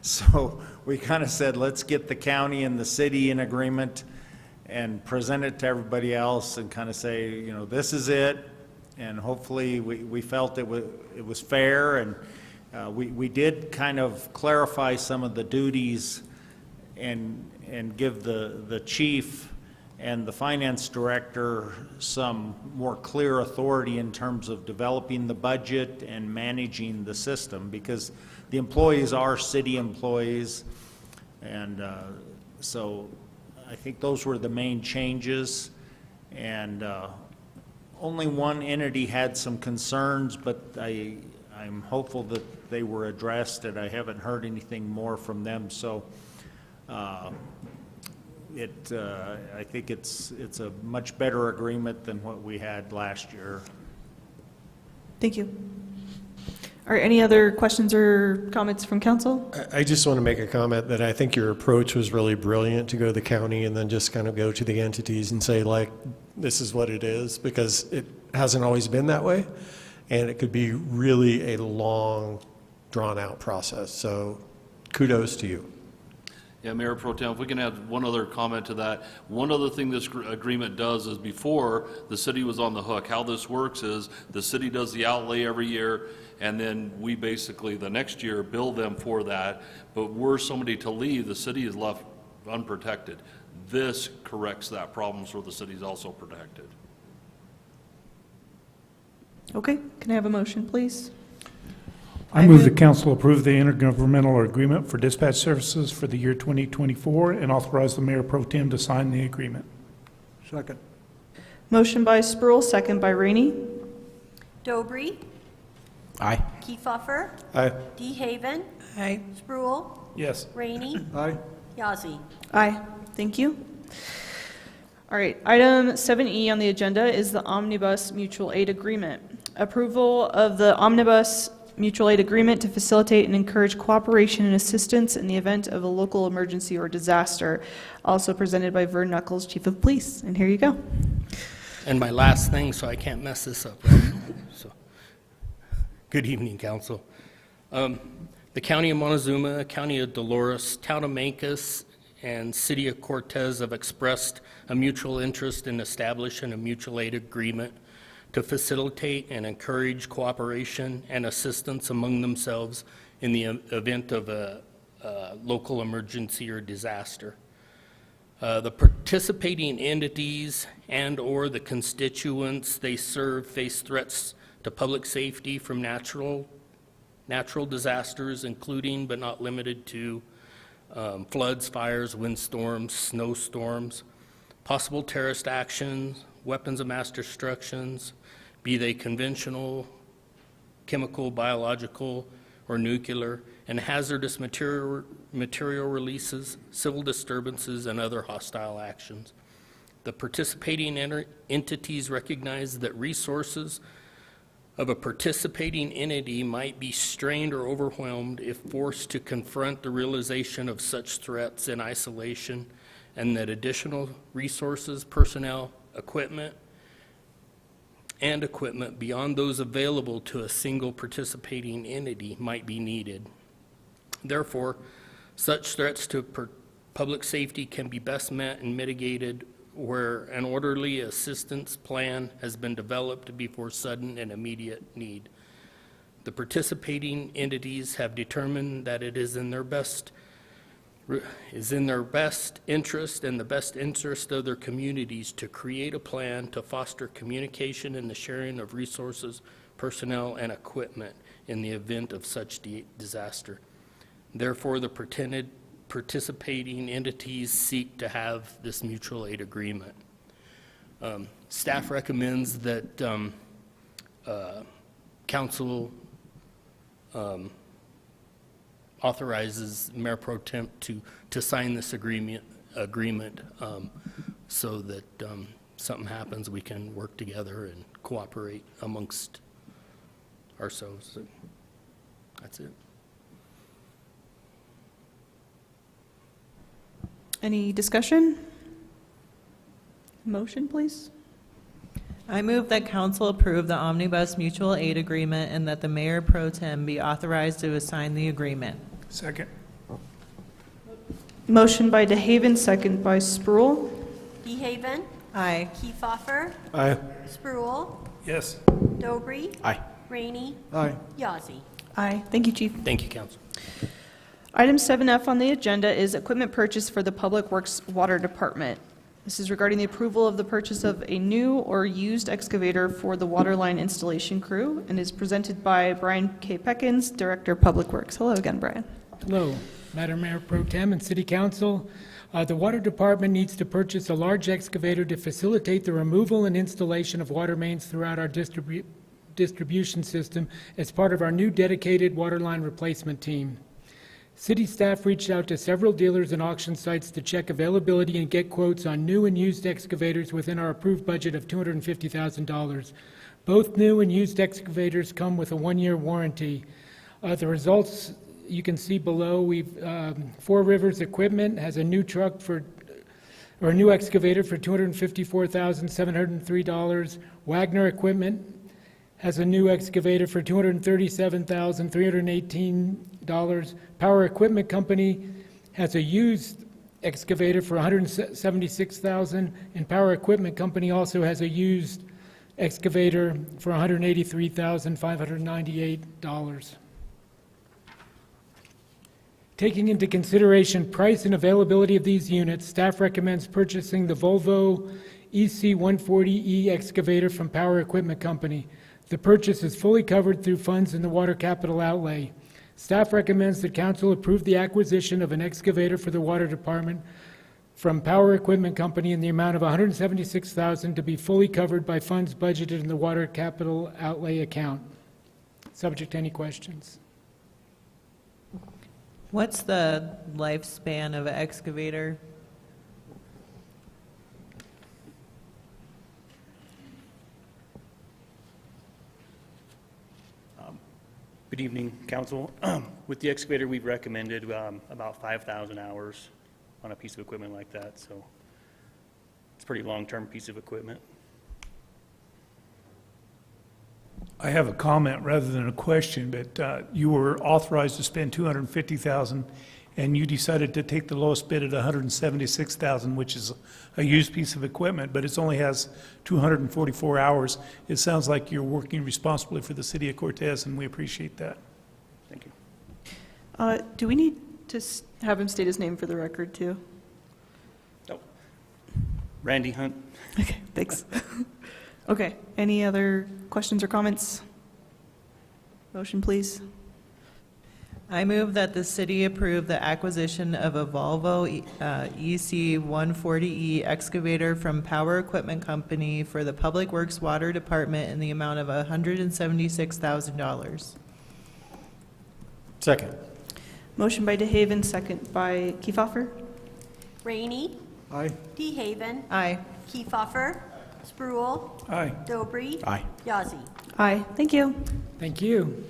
So we kind of said, let's get the county and the city in agreement and present it to everybody else and kind of say, you know, this is it. And hopefully we felt it was fair, and we did kind of clarify some of the duties and give the chief and the finance director some more clear authority in terms of developing the budget and managing the system, because the employees are city employees. And so I think those were the main changes. And only one entity had some concerns, but I'm hopeful that they were addressed, and I haven't heard anything more from them. So I think it's a much better agreement than what we had last year. Thank you. Are any other questions or comments from council? I just want to make a comment that I think your approach was really brilliant, to go to the county and then just kind of go to the entities and say, like, this is what it is, because it hasn't always been that way, and it could be really a long, drawn-out process. So kudos to you. Yeah, Mayor Pro Tem, if we can add one other comment to that. One other thing this agreement does is, before, the city was on the hook. How this works is the city does the outlay every year, and then we basically the next year bill them for that. But were somebody to leave, the city is left unprotected. This corrects that problem, so the city is also protected. Okay, can I have a motion, please? I move the council approve the intergovernmental agreement for dispatch services for the year 2024 and authorize the mayor pro tem to sign the agreement. Second. Motion by Sproul, second by Rainey. Dobry, Aye. Kiefhoffer, Aye. DeHaven, Aye. Sproul, Yes. Rainey, Aye. Yazzie. Aye, thank you. All right, item 7E on the agenda is the Omnibus Mutual Aid Agreement. Approval of the Omnibus Mutual Aid Agreement to facilitate and encourage cooperation and assistance in the event of a local emergency or disaster. Also presented by Vern Knuckles, Chief of Police. And here you go. And my last thing, so I can't mess this up, right? So, good evening, council. The County of Montezuma, County of Dolores, Town of Mancos, and City of Cortez have expressed a mutual interest in establishing a mutual aid agreement to facilitate and encourage cooperation and assistance among themselves in the event of a local emergency or disaster. The participating entities and/or the constituents they serve face threats to public safety from natural disasters, including but not limited to floods, fires, windstorms, snowstorms, possible terrorist actions, weapons of mass destruction, be they conventional, chemical, biological, or nuclear, and hazardous material releases, civil disturbances, and other hostile actions. The participating entities recognize that resources of a participating entity might be strained or overwhelmed if forced to confront the realization of such threats in isolation, and that additional resources, personnel, equipment beyond those available to a single participating entity might be needed. Therefore, such threats to public safety can be best met and mitigated where an orderly assistance plan has been developed before sudden and immediate need. The participating entities have determined that it is in their best interest and the best interest of their communities to create a plan to foster communication and the sharing of resources, personnel, and equipment in the event of such disaster. Therefore, the participating entities seek to have this mutual aid agreement. Staff recommends that council authorizes Mayor Pro Tem to sign this agreement so that something happens, we can work together and cooperate amongst ourselves. So that's it. Any discussion? Motion, please. I move that council approve the omnibus mutual aid agreement and that the mayor pro tem be authorized to assign the agreement. Second. Motion by DeHaven, second by Spruill. DeHaven, Aye. Kiefhoffer, Aye. Spruill, Yes. Dobry, Aye. Rainey, Aye. Yazzie. Aye. Thank you, Chief. Thank you, council. Item 7F on the agenda is equipment purchase for the Public Works Water Department. This is regarding the approval of the purchase of a new or used excavator for the water line installation crew and is presented by Brian K. Peckins, Director of Public Works. Hello again, Brian. Hello, Madam Mayor Pro Tem and City Council. The Water Department needs to purchase a large excavator to facilitate the removal and installation of water mains throughout our distribution system as part of our new dedicated water line replacement team. City staff reached out to several dealers and auction sites to check availability and get quotes on new and used excavators within our approved budget of $250,000. Both new and used excavators come with a one-year warranty. The results you can see below. Four Rivers Equipment has a new truck or a new excavator for $254,703. Wagner Equipment has a new excavator for $237,318. Power Equipment Company has a used excavator for $176,000, and Power Equipment Company also has a used excavator for $183,598. Taking into consideration price and availability of these units, staff recommends purchasing the Volvo EC140E excavator from Power Equipment Company. The purchase is fully covered through funds in the water capital outlay. Staff recommends that council approve the acquisition of an excavator for the water department from Power Equipment Company in the amount of $176,000 to be fully covered by funds budgeted in the water capital outlay account. Subject to any questions. What's the lifespan of an excavator? Good evening, council. With the excavator, we've recommended about 5,000 hours on a piece of equipment like that, so it's a pretty long-term piece of equipment. I have a comment rather than a question, but you were authorized to spend $250,000, and you decided to take the lowest bid at $176,000, which is a used piece of equipment, but it only has 244 hours. It sounds like you're working responsibly for the city of Cortez, and we appreciate that. Thank you. Do we need to have him state his name for the record, too? Oh, Randy Hunt. Okay, thanks. Okay, any other questions or comments? Motion, please. I move that the city approve the acquisition of a Volvo EC140E excavator from Power Equipment Company for the Public Works Water Department in the amount of $176,000. Second. Motion by DeHaven, second by Kiefhoffer. Rainey, Aye. DeHaven, Aye. Kiefhoffer, Spruill, Aye. Dobry, Aye. Yazzie. Aye, thank you. Thank you.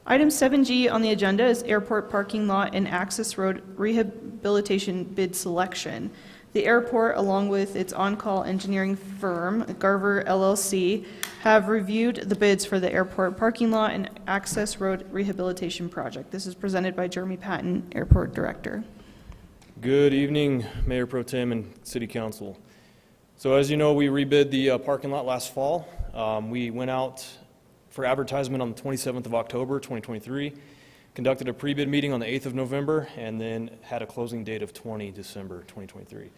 Item 7G on the agenda is airport parking lot and access road rehabilitation bid selection. The airport, along with its on-call engineering firm, Garver LLC, have reviewed the bids for the airport parking lot and access road rehabilitation project. This is presented by Jeremy Patton, Airport Director. Good evening, Mayor Pro Tem and City Council. So as you know, we rebid the parking lot last fall. We went out for advertisement on the 27th of October, 2023, conducted a pre-bid meeting on the 8th of November, and then had a closing date of 20 December 2023.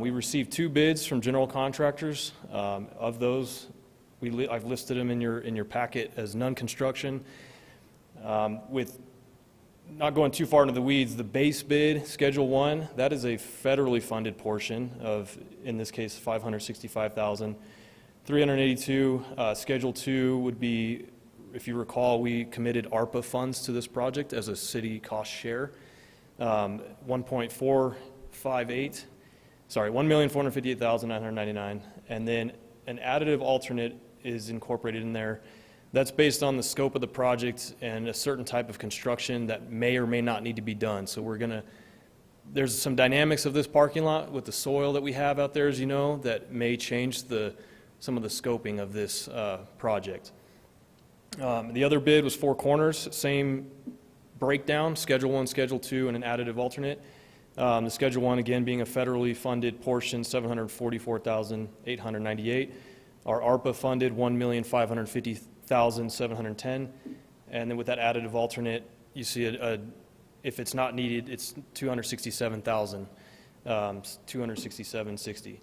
We received 2 bids from general contractors. Of those, I've listed them in your packet as non-construction. With not going too far into the weeds, the base bid, Schedule 1, that is a federally funded portion of, in this case, $565,382. Schedule 2 would be, if you recall, we committed ARPA funds to this project as a city cost share. $1,458,999, and then an additive alternate is incorporated in there. That's based on the scope of the project and a certain type of construction that may or may not need to be done. So we're going to There's some dynamics of this parking lot with the soil that we have out there, as you know, that may change some of the scoping of this project. The other bid was Four Corners, same breakdown, Schedule 1, Schedule 2, and an additive alternate. The Schedule 1, again, being a federally funded portion, $744,898. Our ARPA funded, $1,550,710. And then with that additive alternate, you see if it's not needed, it's $267,000, $267,60.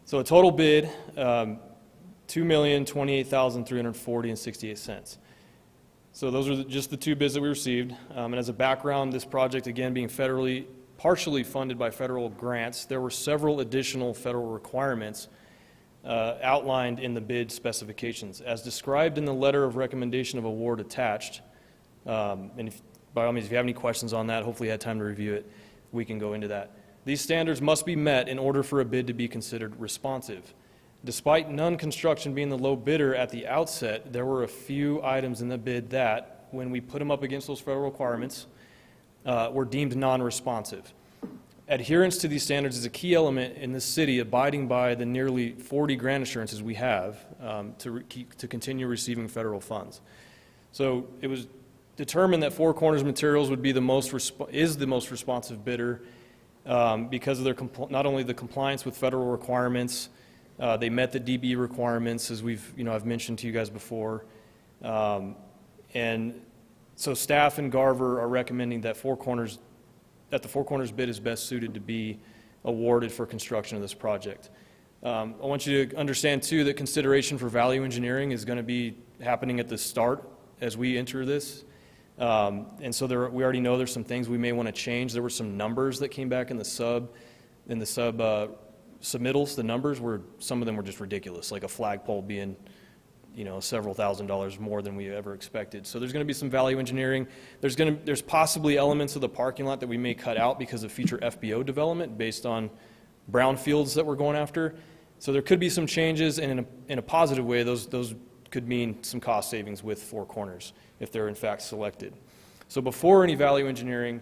So a total bid, $2,028,340.68. So those are just the two bids that we received. And as a background, this project, again, being partially funded by federal grants, there were several additional federal requirements outlined in the bid specifications. As described in the letter of recommendation of award attached, and by all means, if you have any questions on that, hopefully you had time to review it, we can go into that. These standards must be met in order for a bid to be considered responsive. Despite Nunn Construction being the low bidder at the outset, there were a few items in the bid that, when we put them up against those federal requirements, were deemed non-responsive. Adherence to these standards is a key element in the city abiding by the nearly 40 grant assurances we have to continue receiving federal funds. So it was determined that Four Corners Materials would be the most responsive bidder because of their not only the compliance with federal requirements, they met the DB requirements, as I've mentioned to you guys before, and so staff and Garver are recommending that the Four Corners bid is best suited to be awarded for construction of this project. I want you to understand too that consideration for value engineering is going to be happening at the start as we enter this. And so we already know there's some things we may want to change. There were some numbers that came back in the sub submittals. The numbers some of them were just ridiculous, like a flagpole being, several $1,000s more than we ever expected. So there's going to be some value engineering. There's possibly elements of the parking lot that we may cut out because of future FBO development based on brownfields that we're going after. So there could be some changes, and in a positive way, those could mean some cost savings with Four Corners if they're in fact selected. So before any value engineering,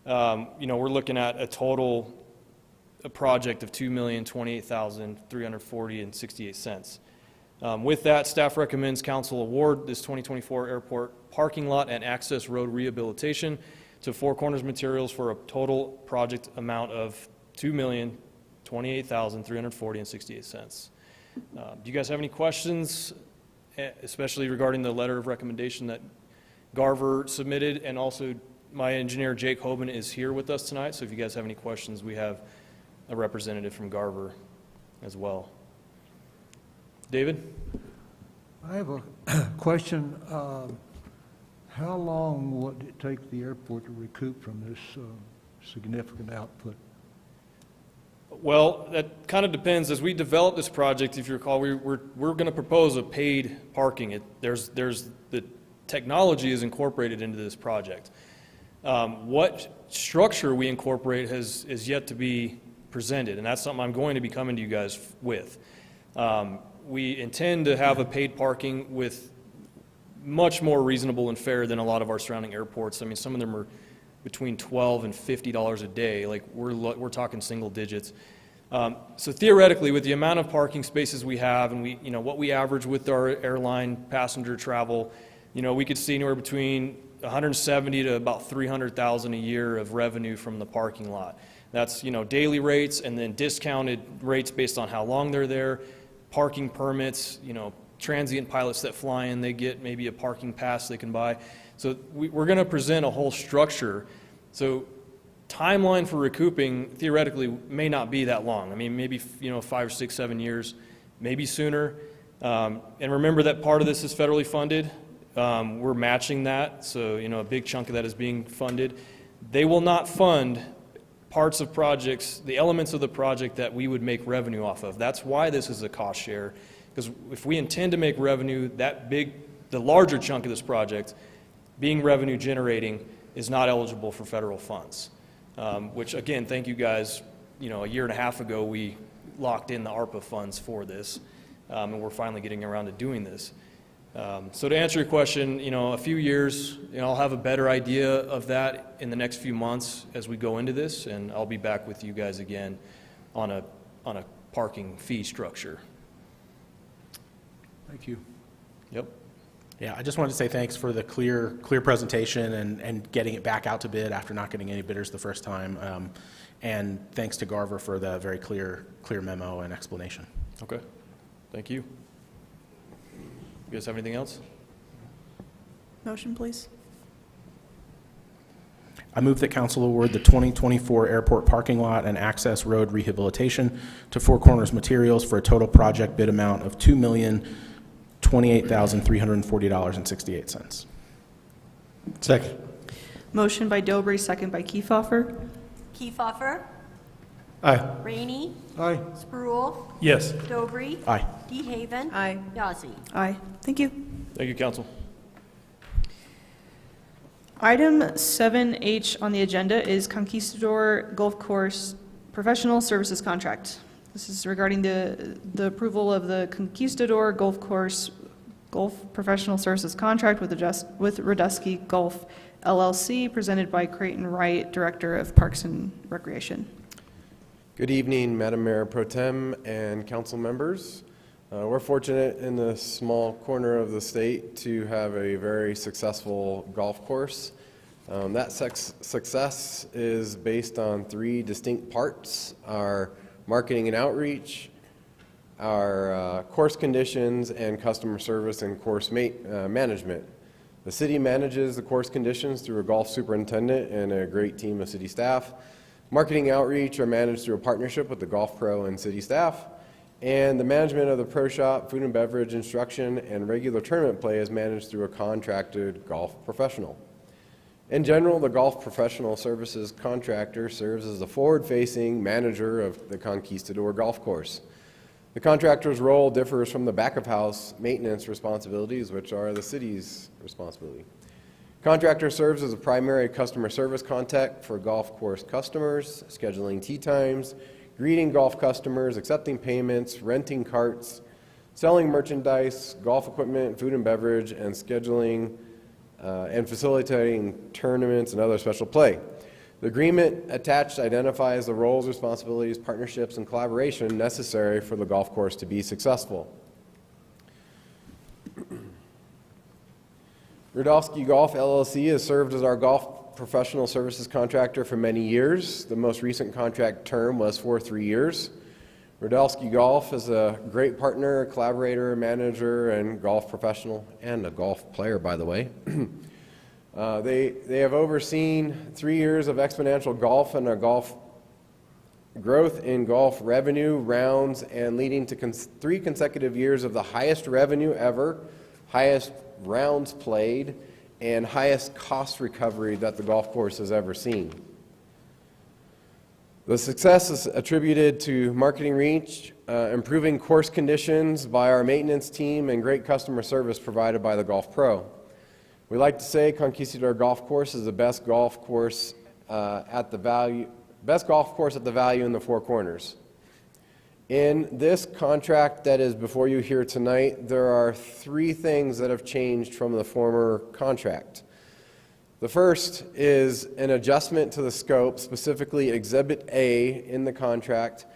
we're looking at a project of $2,028,340.68. With that, staff recommends council award this 2024 airport parking lot and access road rehabilitation to Four Corners Materials for a total project amount of $2,028,340.68. Do you guys have any questions, especially regarding the letter of recommendation that Garver submitted? And also, my engineer Jake Hoban is here with us tonight, so if you guys have any questions, we have a representative from Garver as well. David? I have a question. How long would it take the airport to recoup from this significant output? Well, that kind of depends. As we develop this project, if you recall, we're going to propose a paid parking. The technology is incorporated into this project. What structure we incorporate is yet to be presented, and that's something I'm going to be coming to you guys with. We intend to have a paid parking with much more reasonable and fair than a lot of our surrounding airports. I mean, some of them are between $12 and $50 a day. Like we're talking single digits. So theoretically, with the amount of parking spaces we have, and what we average with our airline passenger travel, we could see anywhere between 170 to about 300,000 a year of revenue from the parking lot. That's daily rates and then discounted rates based on how long they're there. Parking permits, transient pilots that fly in, they get maybe a parking pass they can buy. So we're going to present a whole structure. So timeline for recouping theoretically may not be that long. I mean, maybe 5, 6, 7 years, maybe sooner. And remember that part of this is federally funded. We're matching that, so a big chunk of that is being funded. They will not fund parts of projects, the elements of the project that we would make revenue off of. That's why this is a cost share, because if we intend to make revenue, the larger chunk of this project, being revenue generating, is not eligible for federal funds. Which again, thank you guys. A year and a half ago, we locked in the ARPA funds for this, and we're finally getting around to doing this. So to answer your question, a few years, I'll have a better idea of that in the next few months as we go into this, and I'll be back with you guys again on a parking fee structure. Thank you. Yep. Yeah, I just wanted to say thanks for the clear presentation and getting it back out to bid after not getting any bidders the first time. And thanks to Garver for the very clear memo and explanation. Okay. Thank you. You guys have anything else? Motion, please. I move that council award the 2024 airport parking lot and access road rehabilitation to Four Corners Materials for a total project bid amount of $2,028,340.68. Second. Motion by Dobry, second by Kiefhoffer. Kiefhoffer. Aye. Rainey. Aye. Spruill. Yes. Dobry. Aye. DeHaven. Aye. Yazzie. Aye. Thank you. Thank you, council. Item 7H on the agenda is Conquistador Golf Course Professional Services Contract. This is regarding the approval of the Conquistador Golf Course Golf Professional Services Contract with Radusky Golf LLC, presented by Creighton Wright, Director of Parks and Recreation. Good evening, Madam Mayor Pro Tem and council members. We're fortunate in the small corner of the state to have a very successful golf course. That success is based on three distinct parts: our marketing and outreach, our course conditions, and customer service and course management. The city manages the course conditions through a golf superintendent and a great team of city staff. Marketing outreach are managed through a partnership with the golf pro and city staff. And the management of the pro shop, food and beverage, instruction, and regular tournament play is managed through a contracted golf professional. In general, the golf professional services contractor serves as the forward-facing manager of the Conquistador golf course. The contractor's role differs from the back-of-house maintenance responsibilities, which are the city's responsibility. Contractor serves as a primary customer service contact for golf course customers, scheduling tee times, greeting golf customers, accepting payments, renting carts, selling merchandise, golf equipment, food and beverage, and scheduling and facilitating tournaments and other special play. The agreement attached identifies the roles, responsibilities, partnerships, and collaboration necessary for the golf course to be successful. Radowski Golf LLC has served as our golf professional services contractor for many years. The most recent contract term was for 3 years. Radowski Golf is a great partner, collaborator, manager, and golf professional, and a golf player, by the way. They have overseen 3 years of exponential golf and a golf growth in golf revenue, rounds, and leading to 3 consecutive years of the highest revenue ever, highest rounds played, and highest cost recovery that the golf course has ever seen. The success is attributed to marketing reach, improving course conditions by our maintenance team, and great customer service provided by the golf pro. We like to say Conquistador Golf Course is the best golf course at the value in the Four Corners. In this contract that is before you here tonight, there are 3 things that have changed from the former contract. The first is an adjustment to the scope, specifically Exhibit A in the contract.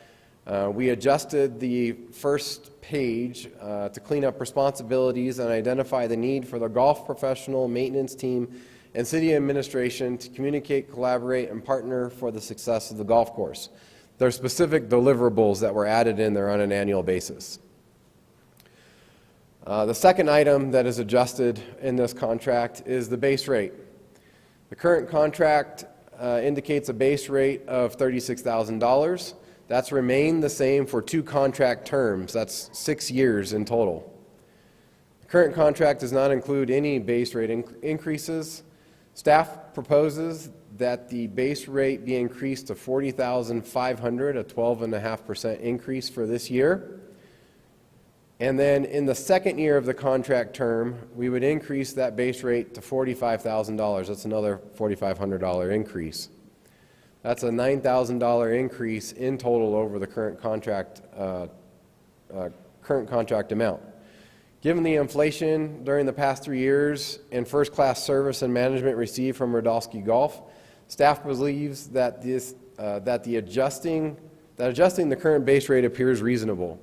We adjusted the first page to clean up responsibilities and identify the need for the golf professional, maintenance team, and city administration to communicate, collaborate, and partner for the success of the golf course. There are specific deliverables that were added in there on an annual basis. The second item that is adjusted in this contract is the base rate. The current contract indicates a base rate of $36,000. That's remained the same for 2 contract terms. That's 6 years in total. The current contract does not include any base rate increases. Staff proposes that the base rate be increased to $40,500, a 12.5% increase for this year. And then in the second year of the contract term, we would increase that base rate to $45,000. That's another $4,500 increase. That's a $9,000 increase in total over the current contract amount. Given the inflation during the past 3 years and first-class service and management received from Rodolski Golf, staff believes that adjusting the current base rate appears reasonable.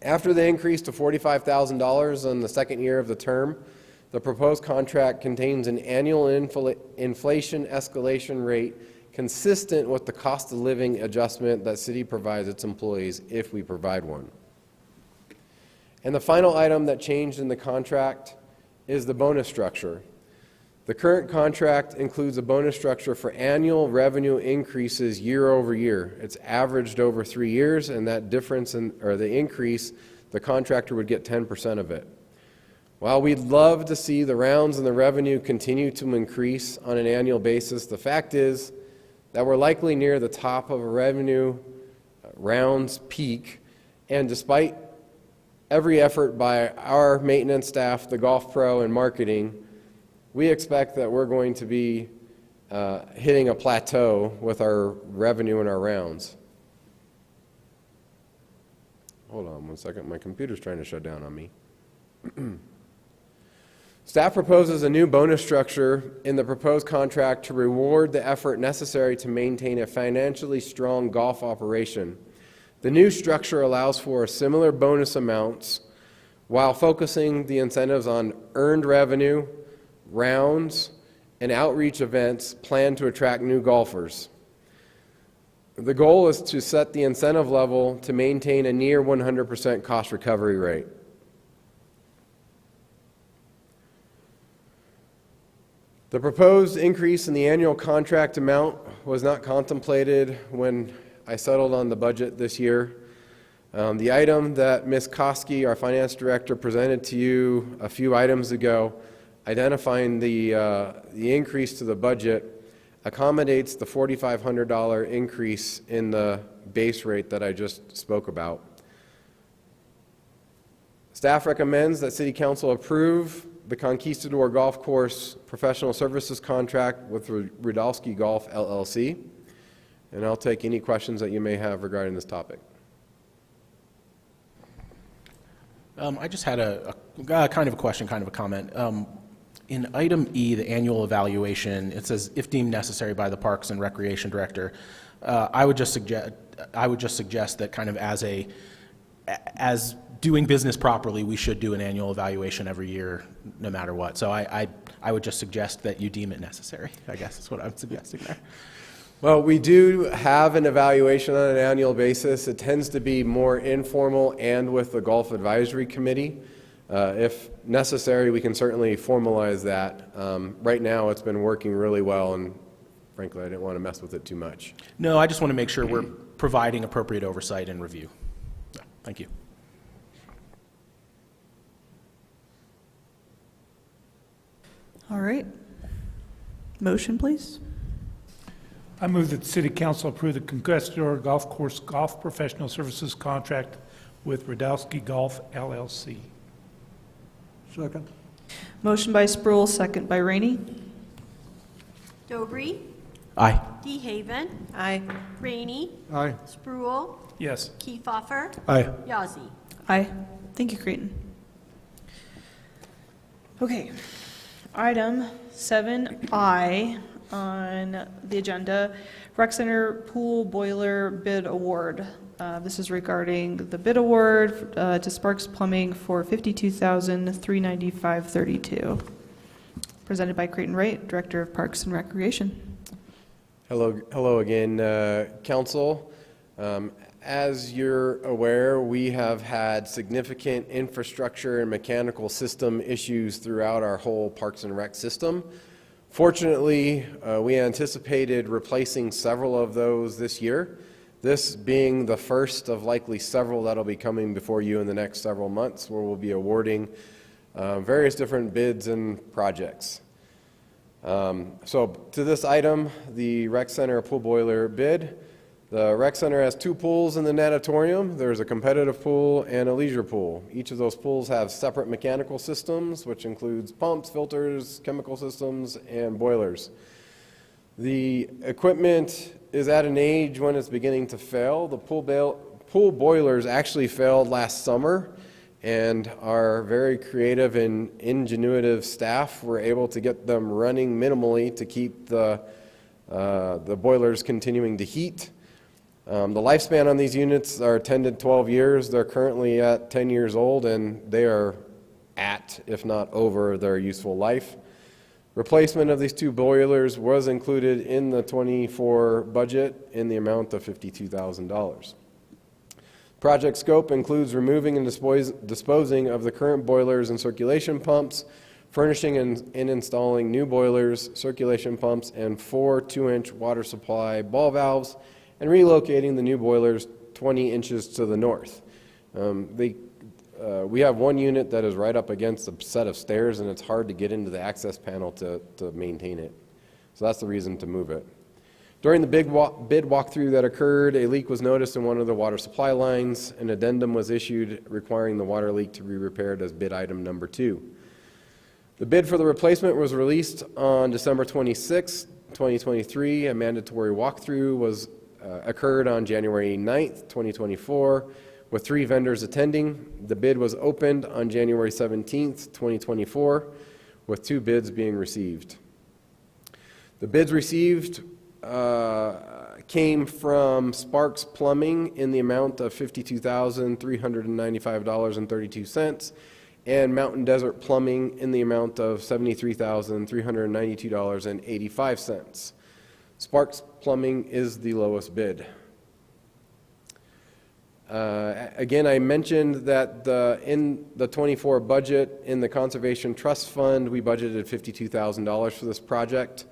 After the increase to $45,000 in the second year of the term, the proposed contract contains an annual inflation escalation rate consistent with the cost of living adjustment that city provides its employees if we provide one. And the final item that changed in the contract is the bonus structure. The current contract includes a bonus structure for annual revenue increases year over year. It's averaged over 3 years, and that difference or the increase, the contractor would get 10% of it. While we'd love to see the rounds and the revenue continue to increase on an annual basis, the fact is that we're likely near the top of a revenue rounds peak, and despite every effort by our maintenance staff, the golf pro, and marketing, we expect that we're going to be hitting a plateau with our revenue and our rounds. Hold on one second, my computer's trying to shut down on me. Staff proposes a new bonus structure in the proposed contract to reward the effort necessary to maintain a financially strong golf operation. The new structure allows for similar bonus amounts while focusing the incentives on earned revenue, rounds, and outreach events planned to attract new golfers. The goal is to set the incentive level to maintain a near 100% cost recovery rate. The proposed increase in the annual contract amount was not contemplated when I settled on the budget this year. The item that Ms. Koski, our finance director, presented to you a few items ago, identifying the increase to the budget, accommodates the $4,500 increase in the base rate that I just spoke about. Staff recommends that City Council approve the Conquistador Golf Course professional services contract with Rodolski Golf LLC, and I'll take any questions that you may have regarding this topic. I just had a kind of a question, kind of a comment. In item E, the annual evaluation, it says, if deemed necessary by the Parks and Recreation Director. I would just suggest that kind of as doing business properly, we should do an annual evaluation every year, no matter what. So I would just suggest that you deem it necessary. I guess that's what I'm suggesting there. Well, we do have an evaluation on an annual basis. It tends to be more informal and with the Golf Advisory Committee. If necessary, we can certainly formalize that. Right now, it's been working really well, and frankly, I didn't want to mess with it too much. No, I just want to make sure we're providing appropriate oversight and review. So, thank you. All right. Motion, please. I move that the City Council approve the Conquistador Golf Course Golf Professional Services Contract with Rodolski Golf LLC. Second. Motion by Sproul, second by Rainey. Dobry. Aye. DeHaven. Aye. Rainey. Aye. Sproul. Yes. Kiefhoffer. Aye. Yazzie. Aye. Thank you, Creighton. Okay. Item 7I on the agenda, Rec Center Pool Boiler Bid Award. This is regarding the bid award to Sparks Plumbing for $52,395.32. Presented by Creighton Wright, Director of Parks and Recreation. Hello again, Council. As you're aware, we have had significant infrastructure and mechanical system issues throughout our whole Parks and Rec system. Fortunately, we anticipated replacing several of those this year, this being the first of likely several that'll be coming before you in the next several months, where we'll be awarding various different bids and projects. So to this item, the Rec Center pool boiler bid. The Rec Center has 2 pools in the natatorium. There's a competitive pool and a leisure pool. Each of those pools have separate mechanical systems, which includes pumps, filters, chemical systems, and boilers. The equipment is at an age when it's beginning to fail. The pool boilers actually failed last summer, and our very creative and ingenuitive staff were able to get them running minimally to keep the boilers continuing to heat. The lifespan on these units are 10 to 12 years. They're currently at 10 years old, and they are at, if not over, their useful life. Replacement of these two boilers was included in the '24 budget in the amount of $52,000. Project scope includes removing and disposing of the current boilers and circulation pumps, furnishing and installing new boilers, circulation pumps, and 4 2-inch water supply ball valves, and relocating the new boilers 20 inches to the north. We have one unit that is right up against a set of stairs, and it's hard to get into the access panel to maintain it. So that's the reason to move it. During the bid walkthrough that occurred, a leak was noticed in one of the water supply lines. An addendum was issued requiring the water leak to be repaired as bid item number 2. The bid for the replacement was released on December 26, 2023. A mandatory walkthrough occurred on January 9th, 2024, with 3 vendors attending. The bid was opened on January 17th, 2024, with 2 bids being received. The bids received came from Sparks Plumbing in the amount of $52,395.32 and Mountain Desert Plumbing in the amount of $73,392.85. Sparks Plumbing is the lowest bid. Again, I mentioned that in the '24 budget in the Conservation Trust Fund, we budgeted $52,000 for this project.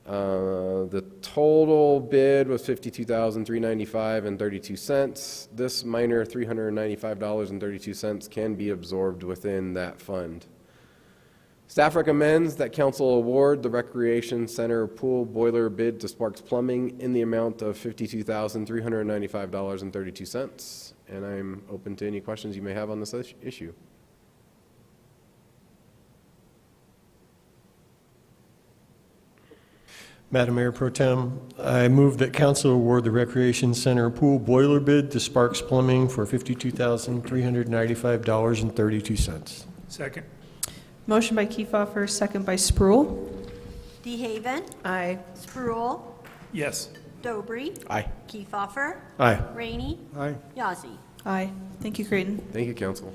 The total bid was $52,395.32. This minor $395.32 can be absorbed within that fund. Staff recommends that council award the Recreation Center pool boiler bid to Sparks Plumbing in the amount of $52,395.32. And I'm open to any questions you may have on this issue. Madam Mayor Pro Tem, I move that council award the Recreation Center pool boiler bid to Sparks Plumbing for $52,395.32. Second. Motion by Kiefhoffer, second by Spruill. DeHaven. Aye. Spruill. Yes. Dobry. Aye. Kiefhoffer. Aye. Rainey. Aye. Yazzie. Aye. Thank you, Creighton. Thank you, council.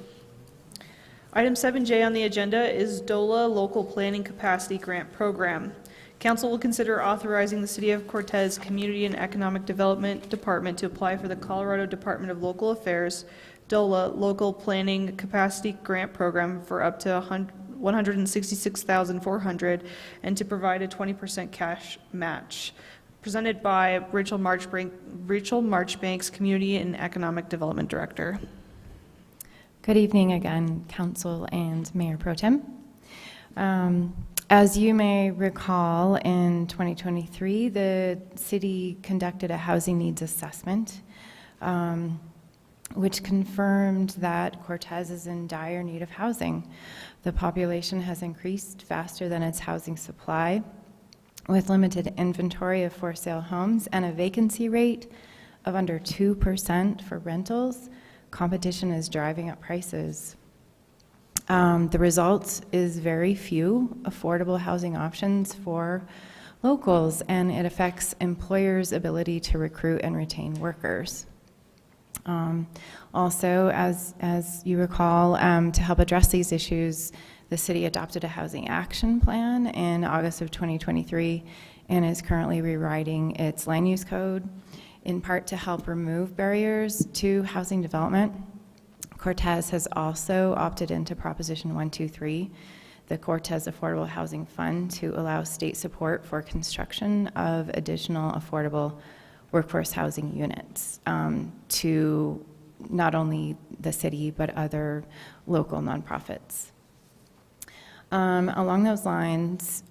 Item 7J on the agenda is DOLA Local Planning Capacity Grant Program. Council will consider authorizing the City of Cortez Community and Economic Development Department to apply for the Colorado Department of Local Affairs DOLA Local Planning Capacity Grant Program for up to $166,400 and to provide a 20% cash match. Presented by Rachel Marchbanks, Community and Economic Development Director. Good evening again, Council and Mayor Pro Tem. As you may recall, in 2023, the city conducted a housing needs assessment, which confirmed that Cortez is in dire need of housing. The population has increased faster than its housing supply, with limited inventory of for-sale homes and a vacancy rate of under 2% for rentals. Competition is driving up prices. The result is very few affordable housing options for locals, and it affects employers' ability to recruit and retain workers. Also, as you recall, to help address these issues, the city adopted a housing action plan in August of 2023 and is currently rewriting its land use code, in part to help remove barriers to housing development. Cortez has also opted into Proposition 123, the Cortez Affordable Housing Fund, to allow state support for construction of additional affordable workforce housing units to not only the city but other local nonprofits. Along those lines,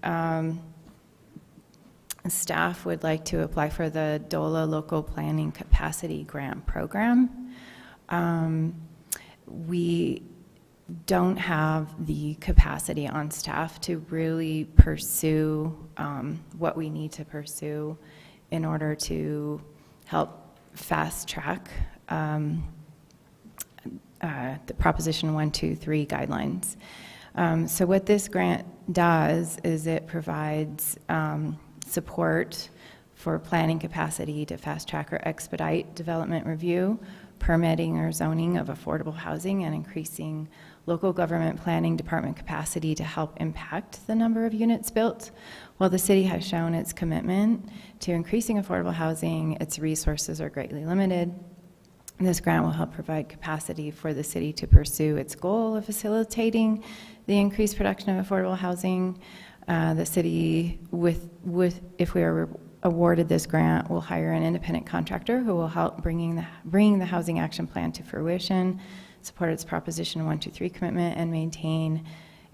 staff would like to apply for the DOLA Local Planning Capacity Grant Program. We don't have the capacity on staff to really pursue what we need to pursue in order to help fast track the Proposition 123 guidelines. So what this grant does is it provides support for planning capacity to fast-track or expedite development review, permitting or zoning of affordable housing, and increasing local government planning department capacity to help impact the number of units built. While the city has shown its commitment to increasing affordable housing, its resources are greatly limited. This grant will help provide capacity for the city to pursue its goal of facilitating the increased production of affordable housing. The city, if we are awarded this grant, will hire an independent contractor who will help bring the Housing Action Plan to fruition, support its Proposition 123 commitment, and maintain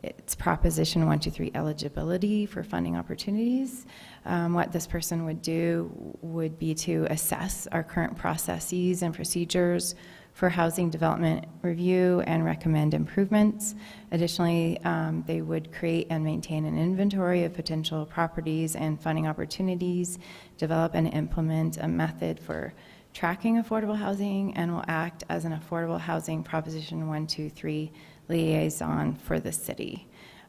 its Proposition 123 eligibility for funding opportunities. What this person would do would be to assess our current processes and procedures for housing development review and recommend improvements. Additionally, they would create and maintain an inventory of potential properties and funding opportunities, develop and implement a method for tracking affordable housing, and will act as an affordable housing Proposition 123 liaison for the city,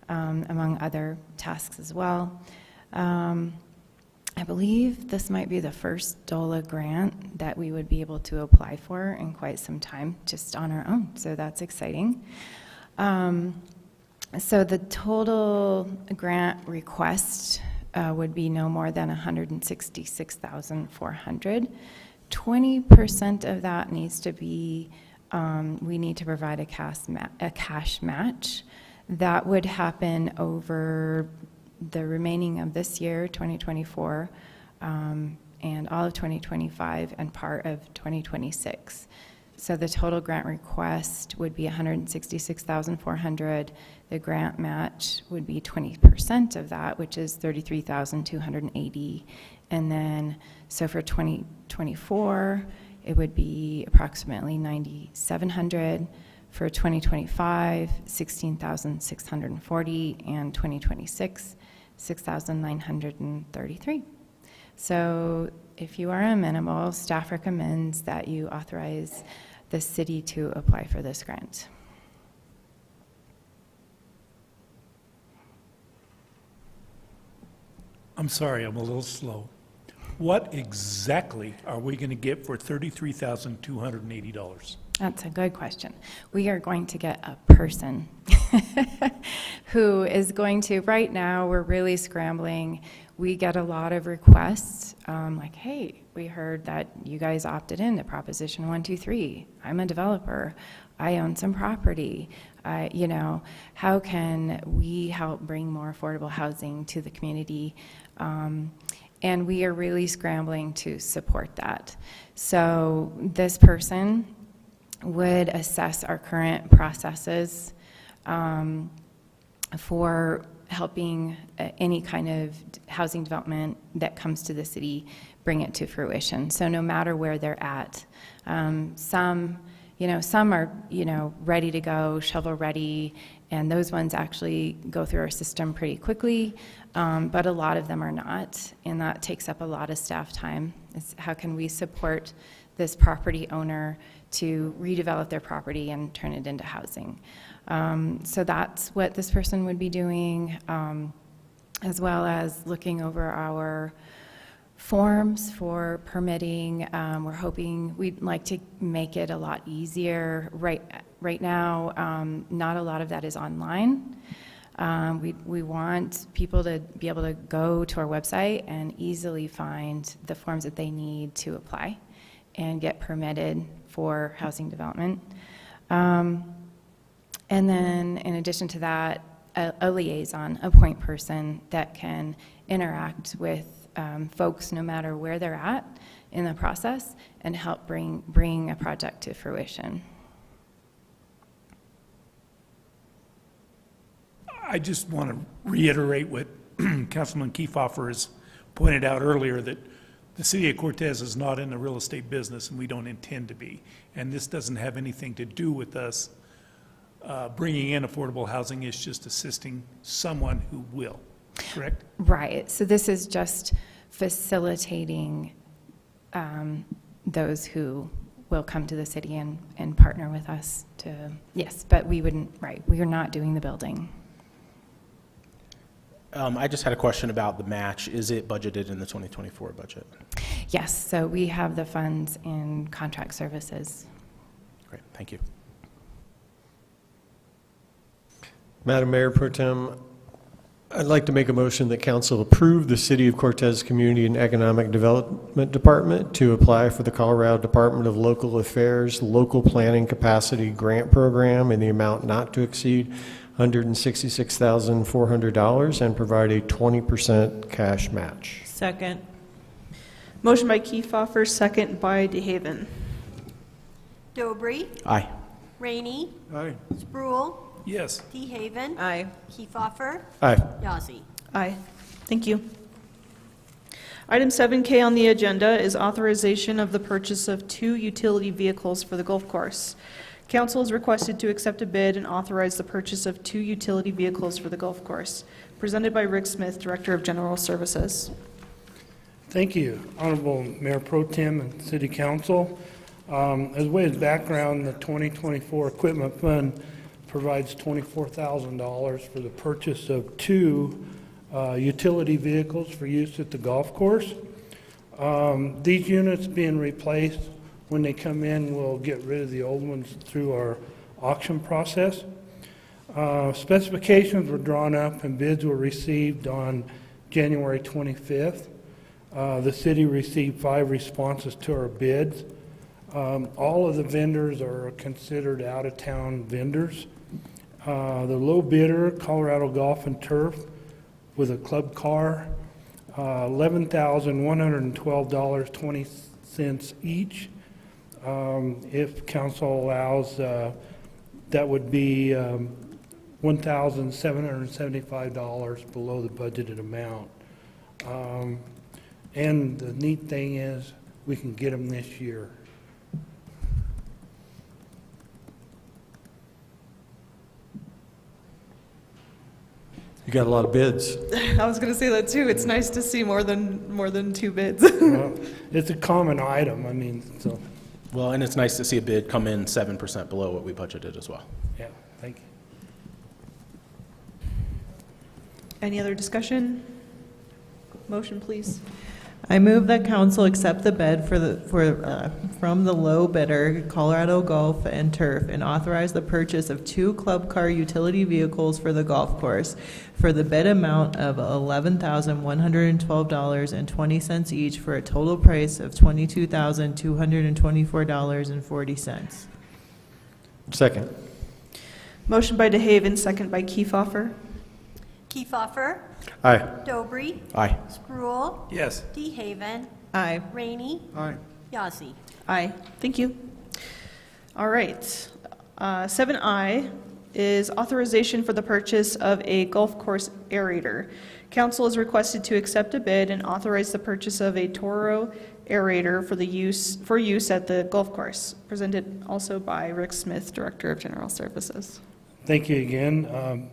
among other tasks as well. I believe this might be the first DOLA grant that we would be able to apply for in quite some time, just on our own, so that's exciting. So the total grant request would be no more than $166,400. 20% of that needs to be, we need to provide a cash match. That would happen over the remaining of this year, 2024, and all of 2025 and part of 2026. So the total grant request would be $166,400. The grant match would be 20% of that, which is $33,280. And then, so for 2024, it would be approximately $9,700. For 2025, $16,640, and 2026, $6,933. So if you are amenable, staff recommends that you authorize the city to apply for this grant. I'm sorry, I'm a little slow. What exactly are we going to get for $33,280? That's a good question. We are going to get a person who is going to, right now, we're really scrambling. We get a lot of requests, like, hey, we heard that you guys opted in to Proposition 123. I'm a developer. I own some property. You know, how can we help bring more affordable housing to the community? And we are really scrambling to support that. So this person would assess our current processes for helping any kind of housing development that comes to the city, bring it to fruition. So no matter where they're at, some are, ready to go, shovel ready, and those ones actually go through our system pretty quickly, but a lot of them are not, and that takes up a lot of staff time. It's how can we support this property owner to redevelop their property and turn it into housing. So that's what this person would be doing, as well as looking over our forms for permitting. We're hoping, we'd like to make it a lot easier. Right now, not a lot of that is online. We want people to be able to go to our website and easily find the forms that they need to apply and get permitted for housing development. And then in addition to that, a liaison, a point person that can interact with folks no matter where they're at in the process and help bring a project to fruition. I just want to reiterate what Councilman Kiefhofer has pointed out earlier, that the city of Cortez is not in the real estate business, and we don't intend to be. And this doesn't have anything to do with us bringing in affordable housing. It's just assisting someone who will, correct? Right. So this is just facilitating those who will come to the city and partner with us to, yes, but we wouldn't, right, we are not doing the building. I just had a question about the match. Is it budgeted in the 2024 budget? Yes, so we have the funds in contract services. Great, thank you. Madam Mayor Pro Tem, I'd like to make a motion that council approve the City of Cortez Community and Economic Development Department to apply for the Colorado Department of Local Affairs Local Planning Capacity Grant Program in the amount not to exceed $166,400 and provide a 20% cash match. Second. Motion by Kiefhoffer, second by DeHaven. Dobry, Aye. Rainey, Aye. Spruill, Yes. DeHaven. Aye. Kiefhoffer. Aye. Yazzie. Aye. Thank you. Item 7K on the agenda is authorization of the purchase of 2 utility vehicles for the golf course. Council is requested to accept a bid and authorize the purchase of 2 utility vehicles for the golf course. Presented by Rick Smith, Director of General Services. Thank you, Honorable Mayor Pro Tem and City Council. As way as background, the 2024 Equipment Fund provides $24,000 for the purchase of 2 utility vehicles for use at the golf course. These units being replaced, when they come in, we'll get rid of the old ones through our auction process. Specifications were drawn up and bids were received on January 25th. The city received 5 responses to our bids. All of the vendors are considered out-of-town vendors. The low bidder, Colorado Golf and Turf, with a club car, $11,112.20 each. If council allows, that would be $1,775 below the budgeted amount. And the neat thing is, we can get them this year. You got a lot of bids. I was going to say that too. It's nice to see more than 2 bids. Well, it's a common item, I mean, so, Well, and it's nice to see a bid come in 7% below what we budgeted as well. yeah, thank you. Any other discussion? Motion, please. I move that council accept the bid from the low bidder, Colorado Golf and Turf, and authorize the purchase of 2 club car utility vehicles for the golf course for the bid amount of $11,112.20 each for a total price of $22,224.40. Second. Motion by DeHaven, second by Kiefhoffer. Kiefhoffer. Aye. Dobry. Aye. Spruill. Yes. DeHaven. Aye. Rainey. Aye. Yazzie. Aye. Thank you. All right. 7I is authorization for the purchase of a golf course aerator. Council is requested to accept a bid and authorize the purchase of a Toro aerator for use at the golf course. Presented also by Rick Smith, Director of General Services. Thank you again,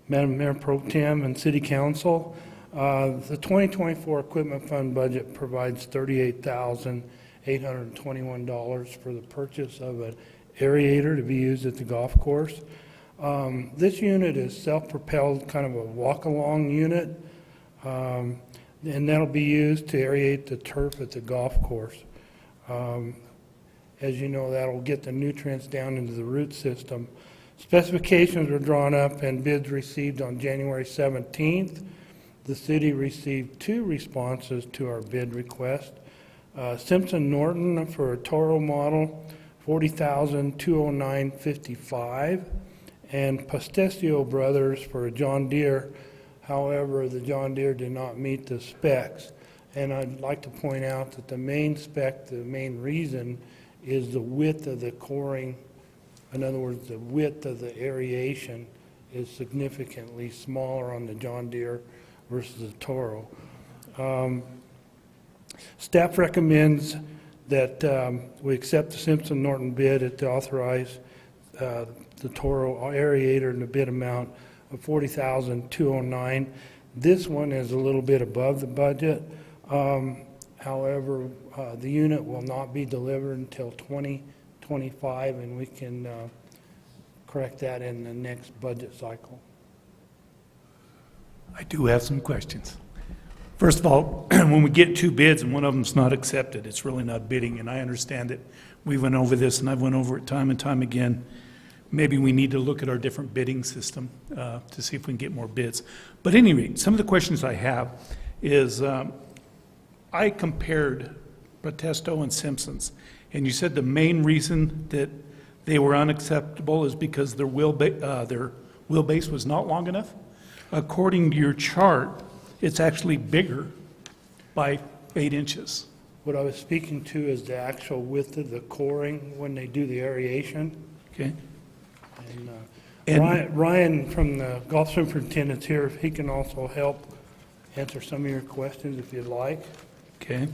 Madam Mayor Pro Tem and City Council. The 2024 Equipment Fund budget provides $38,821 for the purchase of an aerator to be used at the golf course. This unit is self-propelled, kind of a walk-along unit, and that'll be used to aerate the turf at the golf course. As you know, that'll get the nutrients down into the root system. Specifications were drawn up and bids received on January 17th. The city received 2 responses to our bid request. Simpson Norton for a Toro model, $40,209.55, and Postesio Brothers for a John Deere. However, the John Deere did not meet the specs. And I'd like to point out that the main spec, the main reason, is the width of the coring. In other words, the width of the aeration is significantly smaller on the John Deere versus the Toro. Staff recommends that we accept the Simpson Norton bid to authorize the Toro aerator in the bid amount of $40,209. This one is a little bit above the budget. However, the unit will not be delivered until 2025, and we can correct that in the next budget cycle. I do have some questions. First of all, when we get two bids and one of them's not accepted, it's really not bidding, and I understand it. We went over this, and I've went over it time and time again. Maybe we need to look at our different bidding system to see if we can get more bids. But anyway, some of the questions I have is, I compared Protesto and Simpsons, and you said the main reason that they were unacceptable is because their wheelbase was not long enough. According to your chart, it's actually bigger by 8 inches. What I was speaking to is the actual width of the coring when they do the aeration. Okay. And Ryan from the golf superintendent's here, if he can also help answer some of your questions if you'd like. Okay.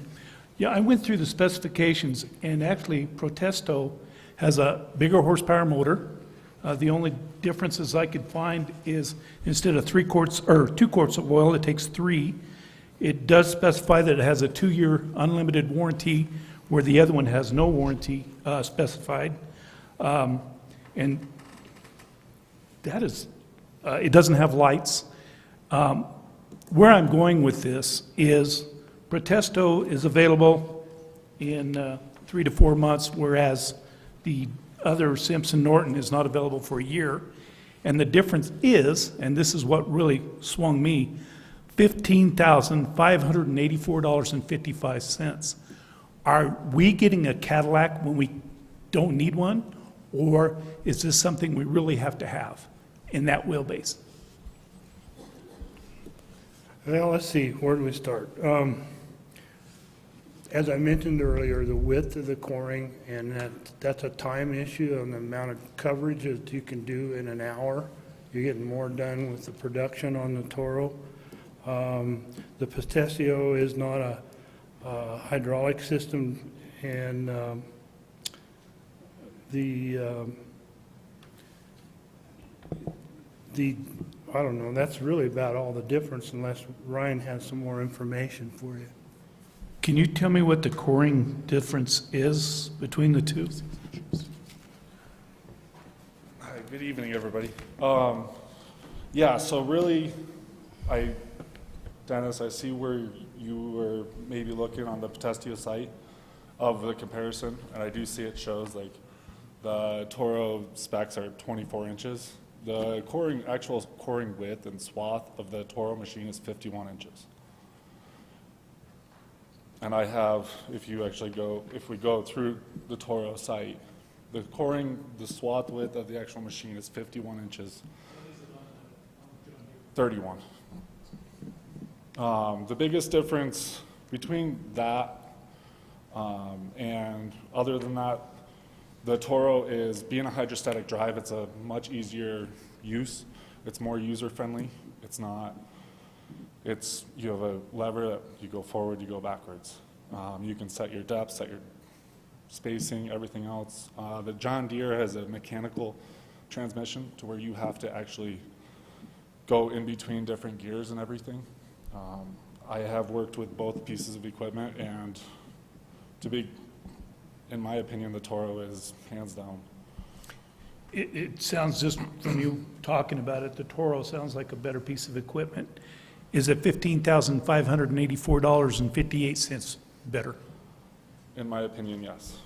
Yeah, I went through the specifications, and actually Protesto has a bigger horsepower motor. The only differences I could find is instead of 2 quarts of oil, it takes 3. It does specify that it has a 2-year unlimited warranty, where the other one has no warranty specified. And that is, it doesn't have lights. Where I'm going with this is Protesto is available in 3 to 4 months, whereas the other Simpson Norton is not available for a year. And the difference is, and this is what really swung me, $15,584.55. Are we getting a Cadillac when we don't need one? Or is this something we really have to have in that wheelbase? Well, let's see, where do we start? As I mentioned earlier, the width of the coring, and that's a time issue on the amount of coverage that you can do in an hour. You're getting more done with the production on the Toro. The Protesto is not a hydraulic system, and I don't know, that's really about all the difference unless Ryan has some more information for you. Can you tell me what the coring difference is between the two? Hi, good evening, everybody. Yeah, so really, Dennis, I see where you were maybe looking on the Protesto site of the comparison, and I do see it shows like the Toro specs are 24 inches. The actual coring width and swath of the Toro machine is 51 inches. And I have, if we go through the Toro site, the swath width of the actual machine is 51 inches. 31. The biggest difference between that and other than that, the Toro is, being a hydrostatic drive, it's a much easier use. It's more user-friendly. You have a lever that you go forward, you go backwards. You can set your depth, set your spacing, everything else. The John Deere has a mechanical transmission to where you have to actually go in between different gears and everything. I have worked with both pieces of equipment, and in my opinion, the Toro is hands down. It sounds, just from you talking about it, the Toro sounds like a better piece of equipment. Is it $15,584.58 better? In my opinion, yes.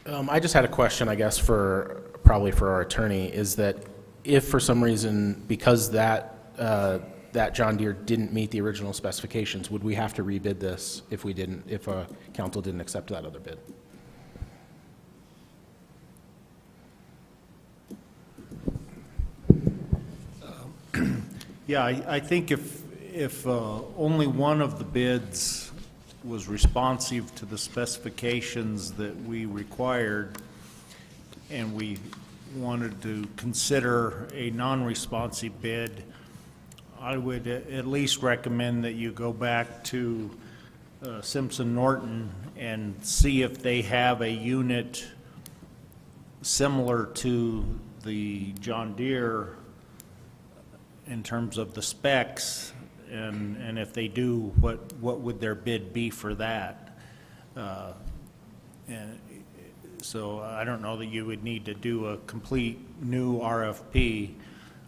I just had a question, I guess, probably for our attorney, is that if for some reason, because that John Deere didn't meet the original specifications, would we have to rebid this if council didn't accept that other bid? Yeah, I think if only one of the bids was responsive to the specifications that we required, and we wanted to consider a non-responsive bid, I would at least recommend that you go back to Simpson Norton and see if they have a unit similar to the John Deere in terms of the specs, and if they do, what would their bid be for that? And so I don't know that you would need to do a complete new RFP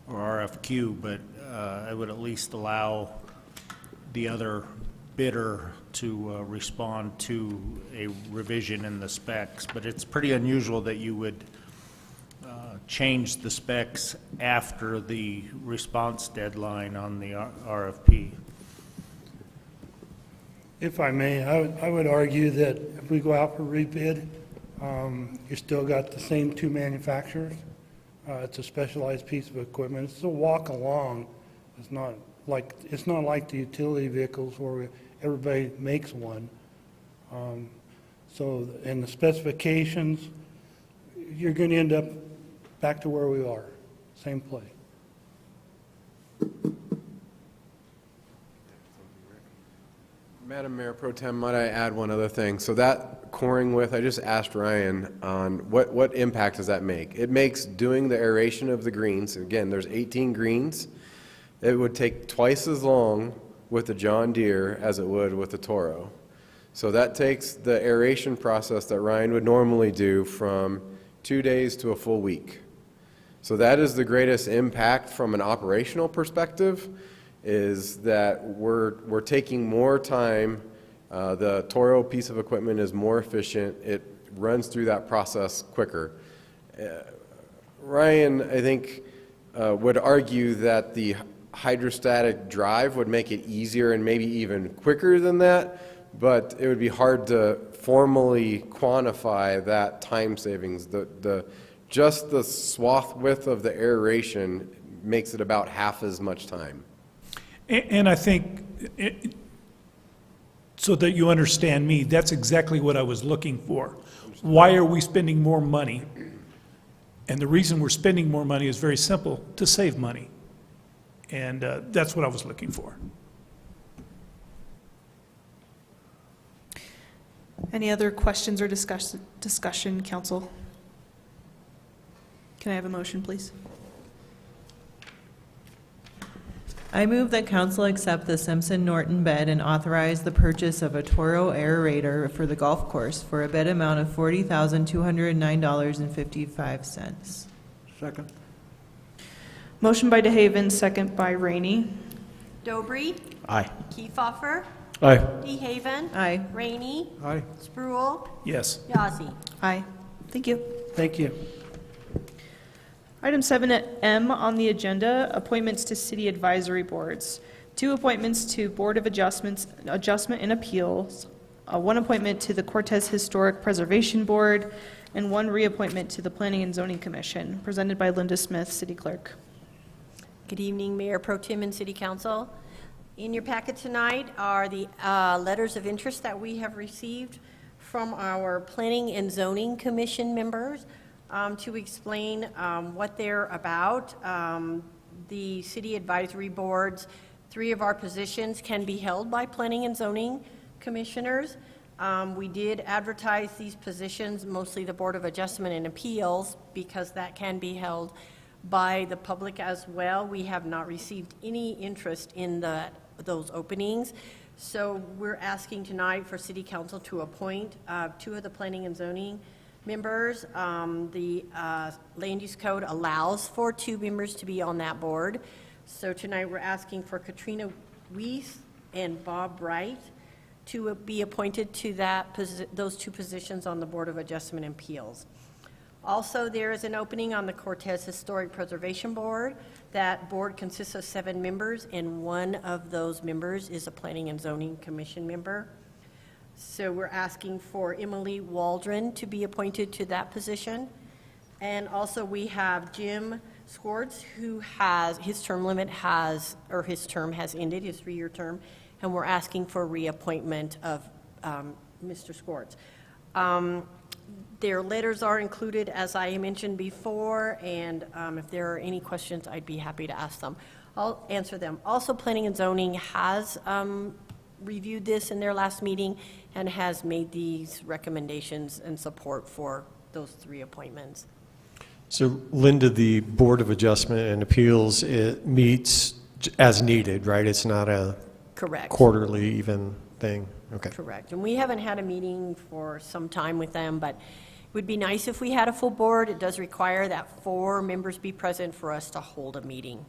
or RFQ, but I would at least allow the other bidder to respond to a revision in the specs. But it's pretty unusual that you would change the specs after the response deadline on the RFP. If I may, I would argue that if we go out for rebid, you still got the same two manufacturers. It's a specialized piece of equipment. It's a walk along. It's not like the utility vehicles where everybody makes one. So in the specifications, you're going to end up back to where we are, same place. Madam Mayor Pro Tem, might I add one other thing? So that coring width, I just asked Ryan on what impact does that make? It makes doing the aeration of the greens, again, there's 18 greens. It would take twice as long with the John Deere as it would with the Toro. So that takes the aeration process that Ryan would normally do from 2 days to a full week. So that is the greatest impact from an operational perspective, is that we're taking more time. The Toro piece of equipment is more efficient. It runs through that process quicker. Ryan, I think, would argue that the hydrostatic drive would make it easier and maybe even quicker than that, but it would be hard to formally quantify that time savings. Just the swath width of the aeration makes it about half as much time. And I think, so that you understand me, that's exactly what I was looking for. Why are we spending more money? And the reason we're spending more money is very simple, to save money. And that's what I was looking for. Any other questions or discussion, council? Can I have a motion, please? I move that council accept the Simpson Norton bid and authorize the purchase of a Toro aerator for the golf course for a bid amount of $40,209.55. Second. Motion by DeHaven, second by Rainey. Dobry. Aye. Kiefhoffer. Aye. DeHaven. Aye. Rainey. Aye. Spruill. Yes. Yazzie. Aye. Thank you. Thank you. Item 7M on the agenda, appointments to city advisory boards. 2 appointments to Board of Adjustment and Appeals, 1 appointment to the Cortez Historic Preservation Board, and 1 reappointment to the Planning and Zoning Commission, presented by Linda Smith, City Clerk. Good evening, Mayor Pro Tem and City Council. In your packet tonight are the letters of interest that we have received from our Planning and Zoning Commission members to explain what they're about. The city advisory boards, 3 of our positions can be held by Planning and Zoning Commissioners. We did advertise these positions, mostly the Board of Adjustment and Appeals, because that can be held by the public as well. We have not received any interest in those openings. So we're asking tonight for City Council to appoint 2 of the Planning and Zoning members. The Land Use Code allows for 2 members to be on that board. So tonight we're asking for Katrina Weiss and Bob Bright to be appointed to those 2 positions on the Board of Adjustment and Appeals. Also, there is an opening on the Cortez Historic Preservation Board. That board consists of 7 members, and 1 of those members is a Planning and Zoning Commission member. So we're asking for Emily Waldron to be appointed to that position. And also we have Jim Swartz, who his term has ended, his 3-year term, and we're asking for reappointment of Mr. Swartz. Their letters are included, as I mentioned before, and if there are any questions, I'd be happy to ask them. I'll answer them. Also, Planning and Zoning has reviewed this in their last meeting and has made these recommendations and support for those 3 appointments. So Linda, the Board of Adjustment and Appeals, it meets as needed, right? It's not a Correct. quarterly even thing? Okay. Correct. And we haven't had a meeting for some time with them, but it would be nice if we had a full board. It does require that 4 members be present for us to hold a meeting.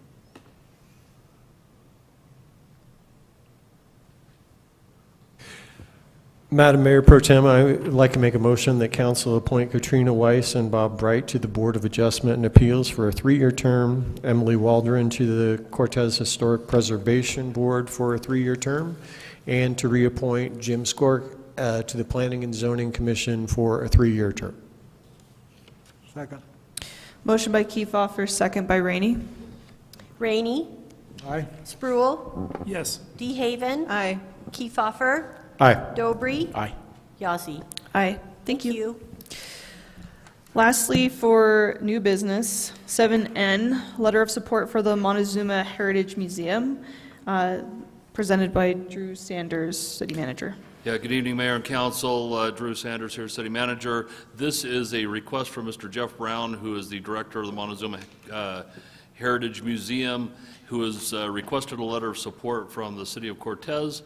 Madam Mayor Pro Tem, I would like to make a motion that council appoint Katrina Weiss and Bob Bright to the Board of Adjustment and Appeals for a 3-year term, Emily Waldron to the Cortez Historic Preservation Board for a 3-year term, and to reappoint Jim Skork to the Planning and Zoning Commission for a 3-year term. Second. Motion by Kiefhoffer, second by Rainey. Rainey. Aye. Spruill. Yes. DeHaven. Aye. Kiefhoffer. Aye. Dobry. Aye. Yazzie. Aye. Thank you. Lastly, for new business, 7N, letter of support for the Montezuma Heritage Museum, presented by Drew Sanders, City Manager. Yeah, good evening, Mayor and Council. Drew Sanders here, City Manager. This is a request from Mr. Jeff Brown, who is the Director of the Montezuma Heritage Museum, who has requested a letter of support from the City of Cortez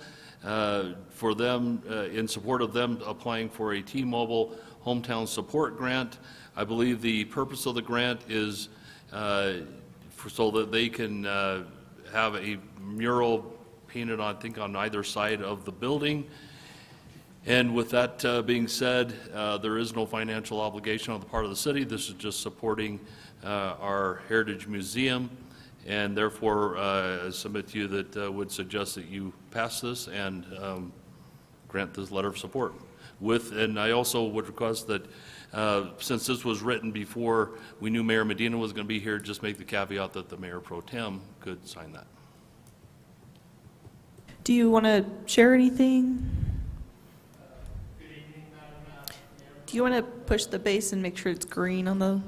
for them, in support of them applying for a T-Mobile Hometown Support Grant. I believe the purpose of the grant is so that they can have a mural painted, I think, on either side of the building. And with that being said, there is no financial obligation on the part of the city. This is just supporting our Heritage Museum, and therefore I submit to you that would suggest that you pass this and grant this letter of support. And I also would request that since this was written before we knew Mayor Medina was going to be here, just make the caveat that the Mayor Pro Tem could sign that. Do you want to share anything? Do you want to push the base and make sure it's green on the?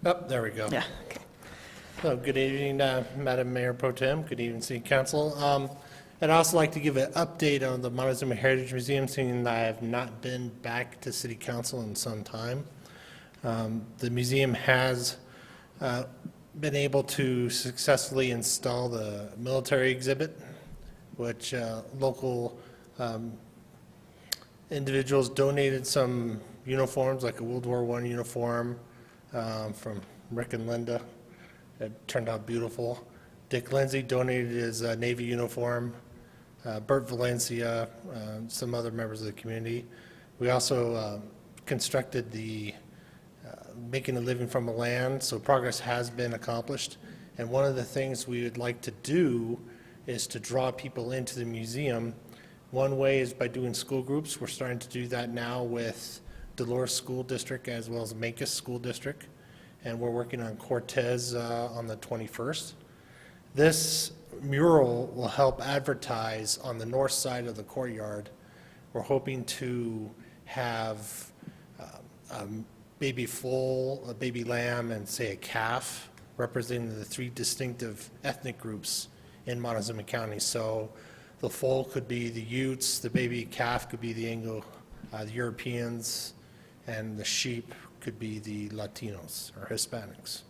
Oh, there we go. Yeah. Okay. So, good evening, Madam Mayor Pro Tem. Good evening, City Council. I'd also like to give an update on the Montezuma Heritage Museum, seeing that I have not been back to City Council in some time. The museum has been able to successfully install the military exhibit, which local individuals donated some uniforms, like a World War I uniform from Rick and Linda. It turned out beautiful. Dick Lindsay donated his Navy uniform. Bert Valencia, some other members of the community. We also constructed the Making a Living from a Land, so progress has been accomplished. And one of the things we would like to do is to draw people into the museum. One way is by doing school groups. We're starting to do that now with Dolores School District as well as Mancos School District. And we're working on Cortez on the 21st. This mural will help advertise on the north side of the courtyard. We're hoping to have a baby foal, a baby lamb, and say a calf representing the 3 distinctive ethnic groups in Montezuma County. So the foal could be the Utes, the baby calf could be the the Europeans, and the sheep could be the Latinos or Hispanics.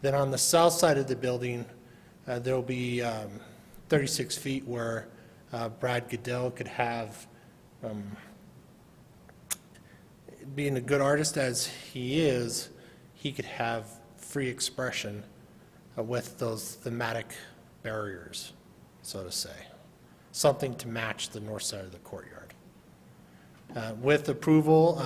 Then on the south side of the building, there will be 36 feet where Brad Goodell could have, being a good artist as he is, he could have free expression with those thematic barriers, so to say. Something to match the north side of the courtyard. With approval,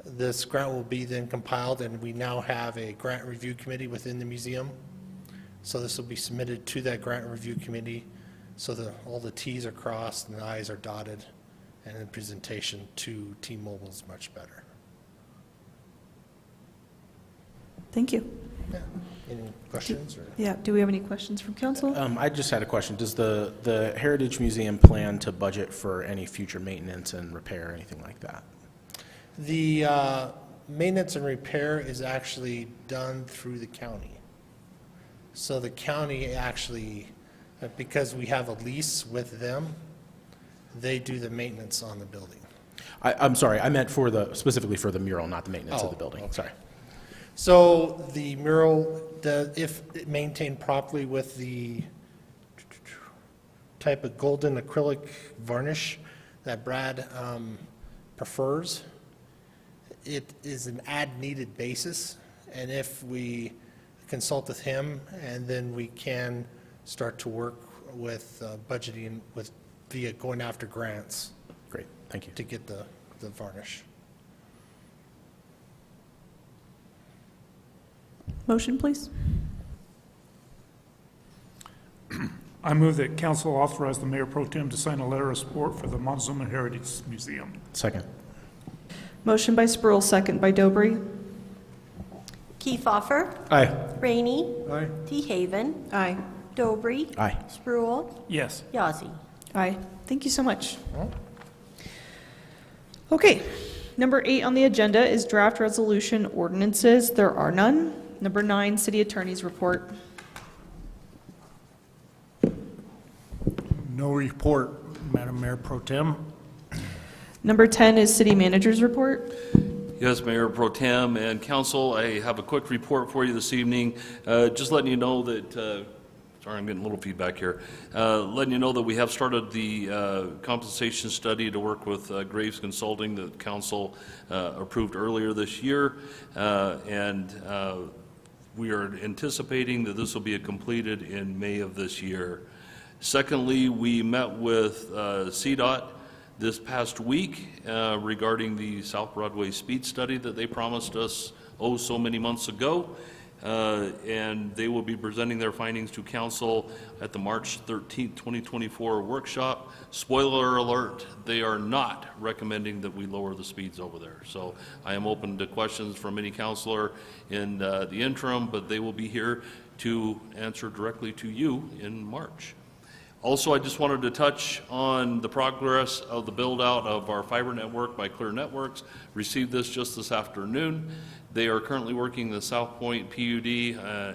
this grant will be then compiled, and we now have a grant review committee within the museum. So this will be submitted to that grant review committee so that all the T's are crossed and the I's are dotted, and the presentation to T-Mobile is much better. Thank you. Yeah. Any questions? Or? Yeah. Do we have any questions from council? I just had a question. Does the Heritage Museum plan to budget for any future maintenance and repair or anything like that? The maintenance and repair is actually done through the county. So the county actually, because we have a lease with them, they do the maintenance on the building. I'm sorry, I meant specifically for the mural, not the maintenance of Oh, the building. okay. Sorry. So the mural, if maintained properly with the type of golden acrylic varnish that Brad prefers, it is an as-needed basis, and if we consult with him, and then we can start to work with budgeting via going after grants. Great, thank you. To get the varnish. Motion, please. I move that council authorize the mayor pro tem to sign a letter of support for the Montezuma Heritage Museum. Second. Motion by Spruill, second by Dobry. Kiefhoffer. Aye. Rainey. Aye. DeHaven. Aye. Dobry. Aye. Spruill. Yes. Yazzie. Aye. Thank you so much. Okay, number 8 on the agenda is draft resolution ordinances. There are none. Number 9, city attorney's report. No report, Madam Mayor Pro Tem. Number 10 is city manager's report. Yes, Mayor Pro Tem and Council, I have a quick report for you this evening. Just letting you know that, sorry, I'm getting a little feedback here. Letting you know that we have started the compensation study to work with Graves Consulting that Council approved earlier this year. We are anticipating that this will be completed in May of this year. Secondly, we met with CDOT this past week regarding the South Broadway speed study that they promised us so many months ago. And they will be presenting their findings to council at the March 13th, 2024 workshop. Spoiler alert, they are not recommending that we lower the speeds over there. So I am open to questions from any counselor in the interim, but they will be here to answer directly to you in March. Also, I just wanted to touch on the progress of the build-out of our fiber network by Clear Networks. Received this just this afternoon. They are currently working the South Point PUD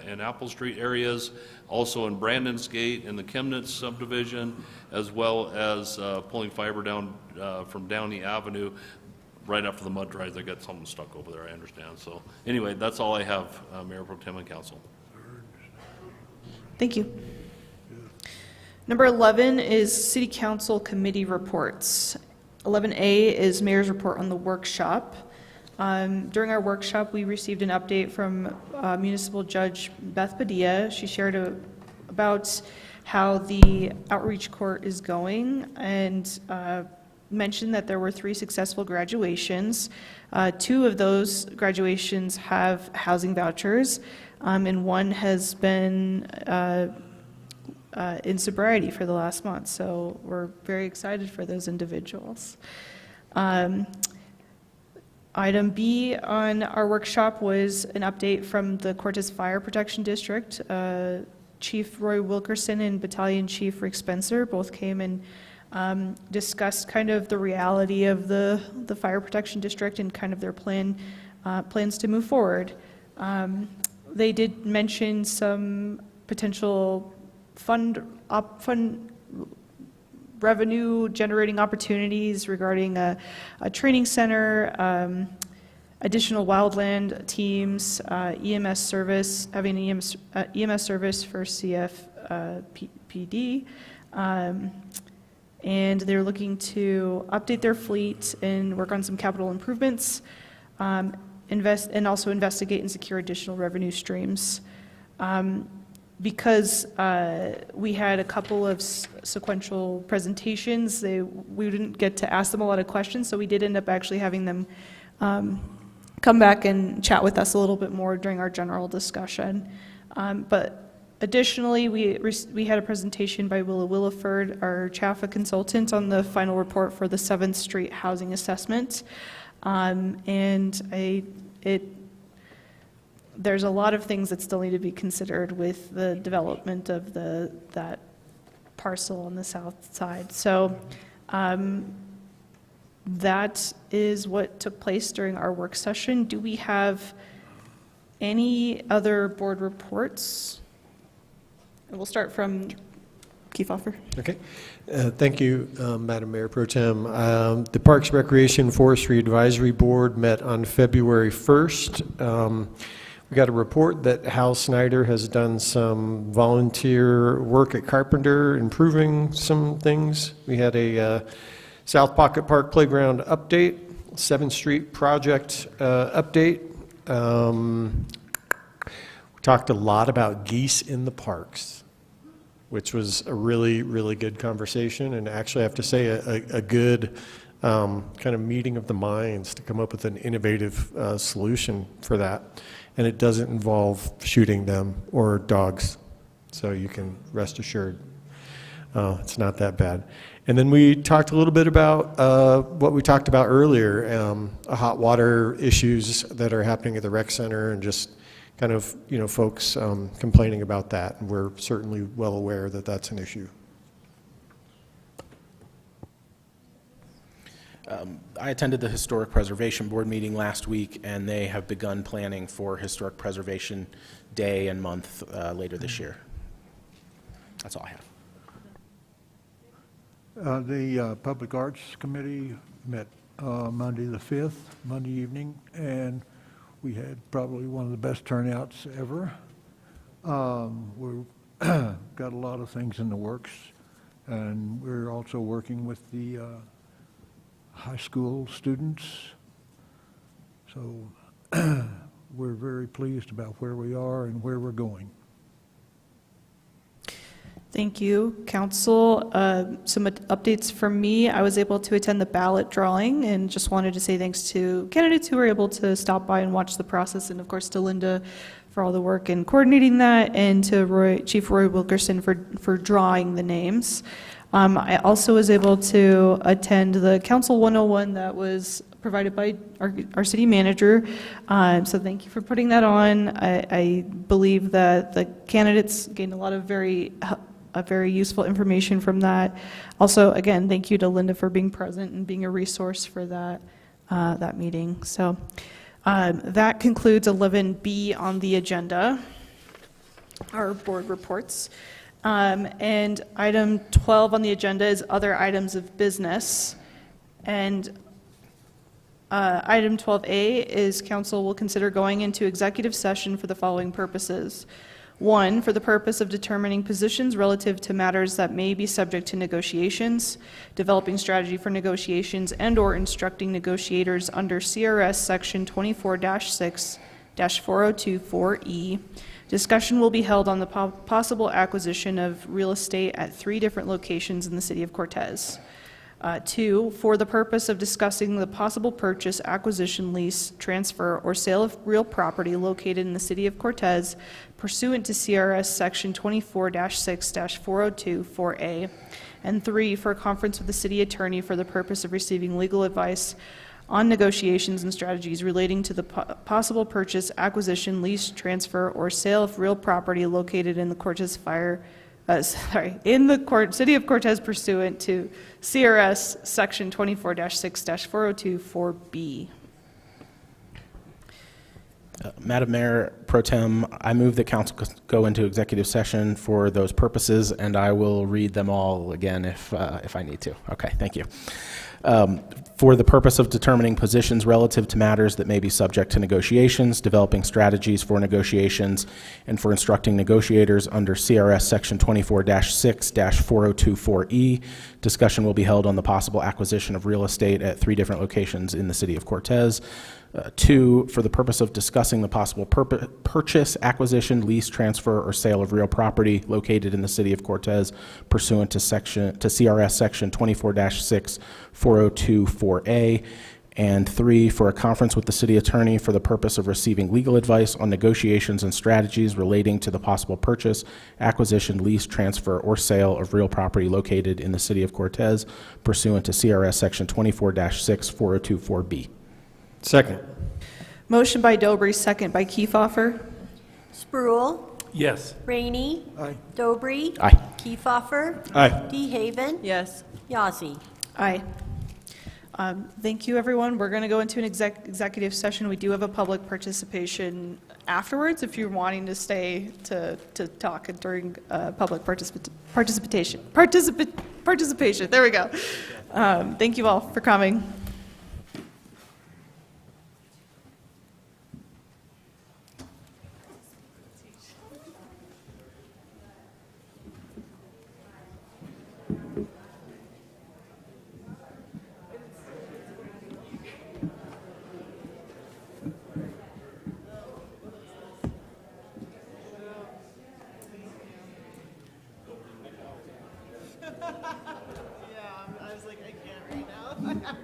and Apple Street areas, also in Brandon's Gate and the Chemnitz subdivision, as well as pulling fiber down from Downey Avenue right after the mud dries. They got something stuck over there, I understand. So anyway, that's all I have, Mayor Pro Tem and Council. Thank you. Number 11 is city council committee reports. 11A is mayor's report on the workshop. During our workshop, we received an update from Municipal Judge Beth Padilla. She shared about how the outreach court is going and mentioned that there were 3 successful graduations. 2 of those graduations have housing vouchers, and 1 has been in sobriety for the last month. So we're very excited for those individuals. Item B on our workshop was an update from the Cortez Fire Protection District. Chief Roy Wilkerson and Battalion Chief Rick Spencer both came and discussed kind of the reality of the Fire Protection District and kind of their plans to move forward. They did mention some potential fund revenue generating opportunities regarding a training center, additional wildland teams, EMS service, having an EMS service for CFPD, and they're looking to update their fleet and work on some capital improvements, invest and also investigate and secure additional revenue streams. Because we had a couple of sequential presentations, we didn't get to ask them a lot of questions, so we did end up actually having them come back and chat with us a little bit more during our general discussion. But additionally, we had a presentation by Willa Williford, our Chaffa consultant, on the final report for the 7th Street housing assessment. There's a lot of things that still need to be considered with the development of that parcel on the south side. So that is what took place during our work session. Do we have any other board reports? And we'll start from Kiefhoffer. Okay. Thank you, Madam Mayor Pro Tem. The Parks, Recreation, Forestry Advisory Board met on February 1st. We got a report that Hal Snyder has done some volunteer work at Carpenter, improving some things. We had a South Pocket Park Playground update, 7th Street project update. We talked a lot about geese in the parks, which was a really, really good conversation, and actually I have to say a good kind of meeting of the minds to come up with an innovative solution for that. And it doesn't involve shooting them or dogs, so you can rest assured it's not that bad. And then we talked a little bit about what we talked about earlier, hot water issues that are happening at the rec center, and just kind of, folks complaining about that. And we're certainly well aware that that's an issue. I attended the Historic Preservation Board meeting last week, and they have begun planning for Historic Preservation Day and month later this year. That's all I have. The Public Arts Committee met Monday the 5th, Monday evening, and we had probably one of the best turnouts ever. We've got a lot of things in the works, and we're also working with the high school students. So we're very pleased about where we are and where we're going. Thank you, Council. Some updates from me. I was able to attend the ballot drawing and just wanted to say thanks to candidates who were able to stop by and watch the process, and of course to Linda for all the work in coordinating that, and to Chief Roy Wilkerson for drawing the names. I also was able to attend the Council 101 that was provided by our city manager. So thank you for putting that on. I believe that the candidates gained a lot of very useful information from that. Also, again, thank you to Linda for being present and being a resource for that meeting. So that concludes 11B on the agenda, our board reports. And item 12 on the agenda is other items of business. And item 12A is council will consider going into executive session for the following purposes. 1, for the purpose of determining positions relative to matters that may be subject to negotiations, developing strategy for negotiations, and/or instructing negotiators under CRS Section 24-6-4024E. Discussion will be held on the possible acquisition of real estate at 3 different locations in the city of Cortez. 2, for the purpose of discussing the possible purchase, acquisition, lease, transfer, or sale of real property located in the city of Cortez pursuant to CRS Section 24-6-4024A. And 3, for a conference with the city attorney for the purpose of receiving legal advice on negotiations and strategies relating to the possible purchase, acquisition, lease, transfer, or sale of real property located in the Cortez city of Cortez pursuant to CRS Section 24-6-4024B. Madam Mayor Pro Tem, I move that council go into executive session for those purposes, and I will read them all again if I need to. Okay, thank you. For the purpose of determining positions relative to matters that may be subject to negotiations, developing strategies for negotiations, and for instructing negotiators under CRS Section 24-6-4024E. Discussion will be held on the possible acquisition of real estate at 3 different locations in the city of Cortez. 2, for the purpose of discussing the possible purchase, acquisition, lease, transfer, or sale of real property located in the city of Cortez pursuant to CRS Section 24-6-4024A. And 3, for a conference with the city attorney for the purpose of receiving legal advice on negotiations and strategies relating to the possible purchase, acquisition, lease, transfer, or sale of real property located in the city of Cortez pursuant to CRS Section 24-6-4024B. Second. Motion by Dobry, second by Kiefhoffer. Spruill. Yes. Rainey. Aye. Dobry. Aye. Kiefhoffer. Aye. DeHaven. Yes. Yazzie. Aye. Thank you, everyone. We're going to go into an executive session. We do have a public participation afterwards if you're wanting to stay to talk during public participation. There we go. Thank you all for coming. I was like, I can't right now.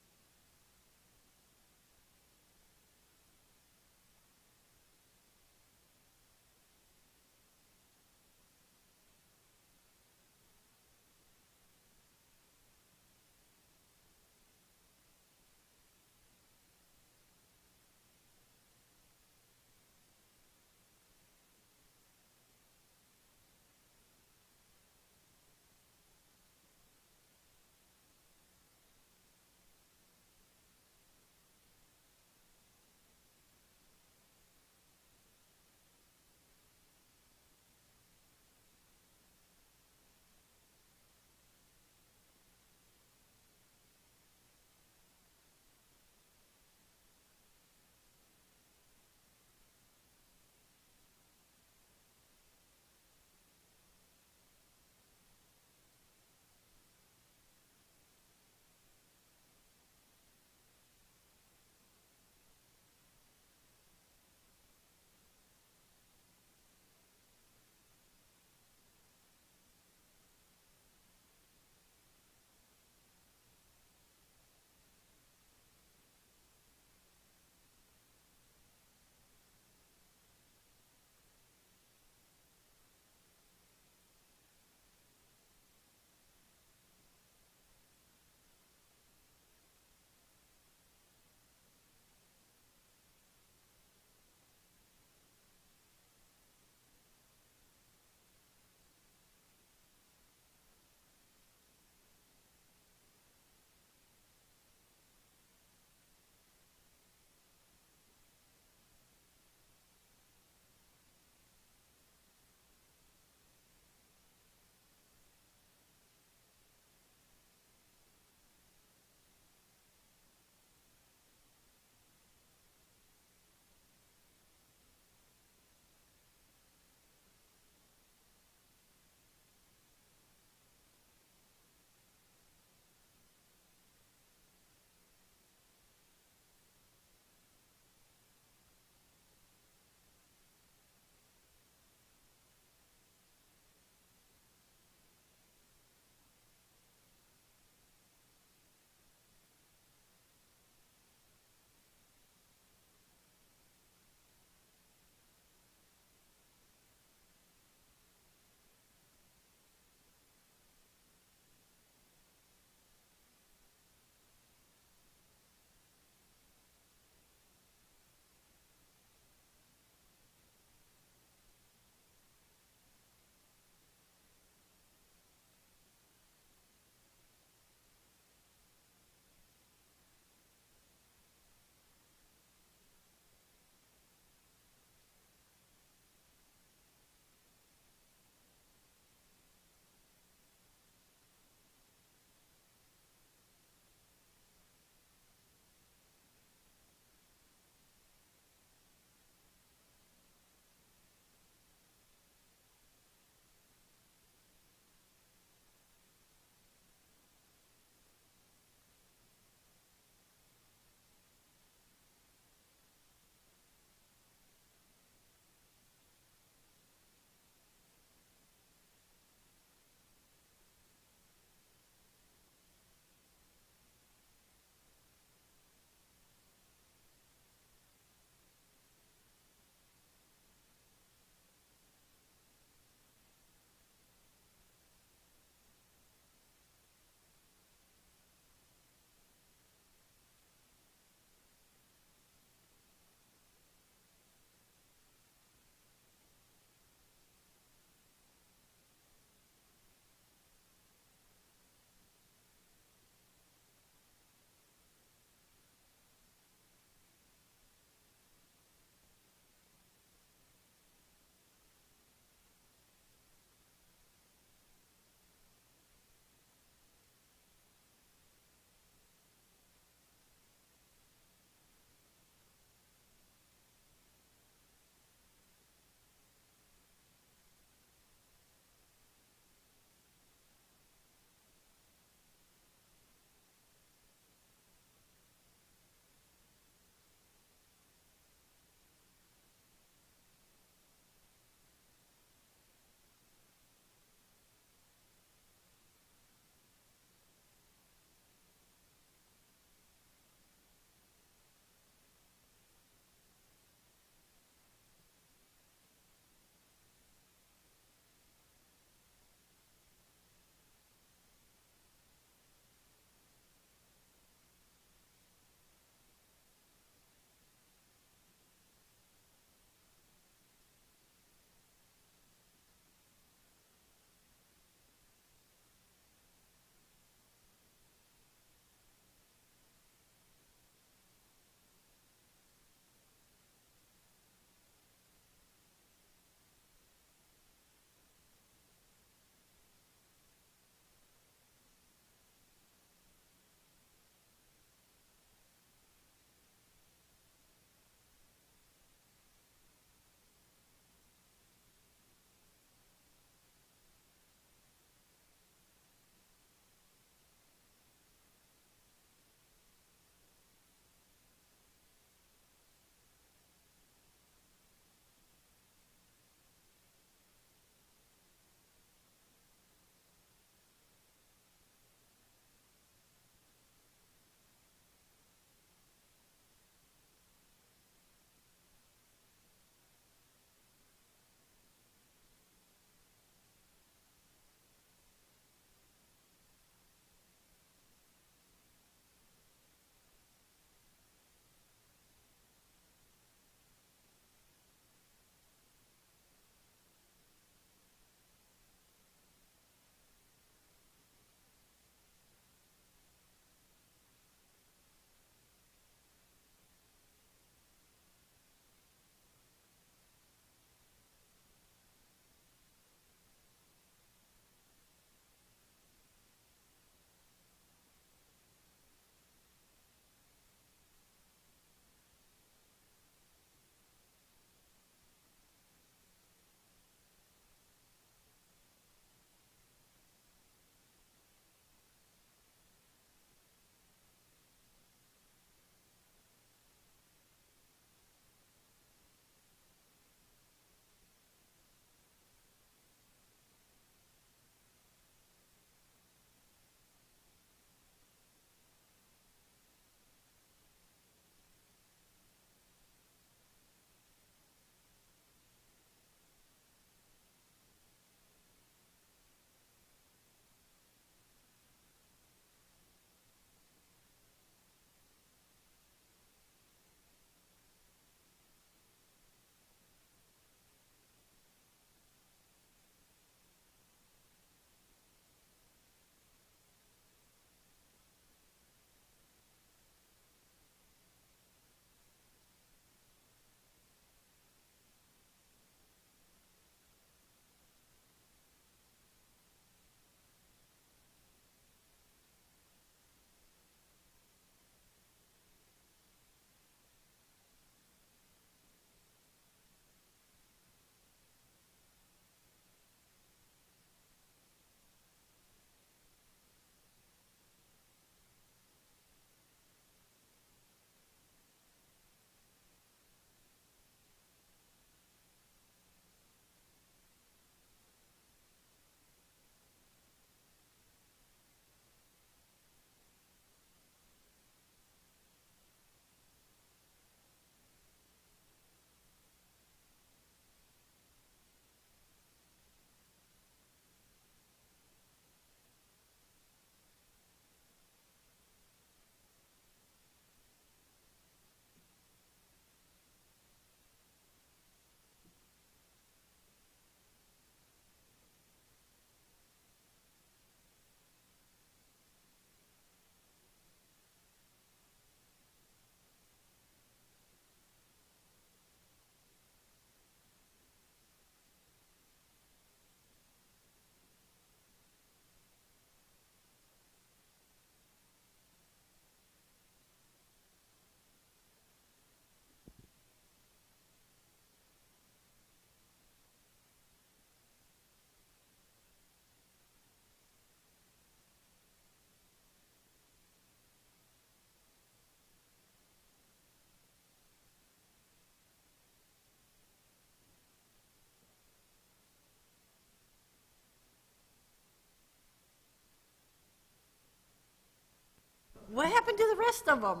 What happened to the rest of them?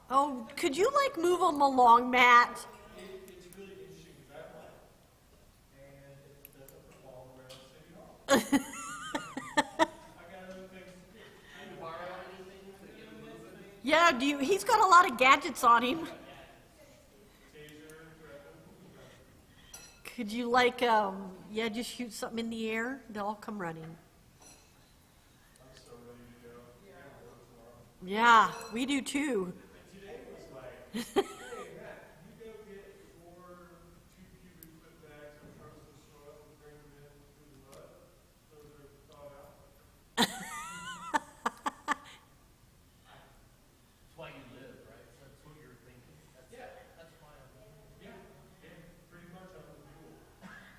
Oh, could you like move them along, Matt? Yeah, he's got a lot of gadgets on him. Could you like, yeah, just shoot something in the air? They'll all come running. Yeah, we do too.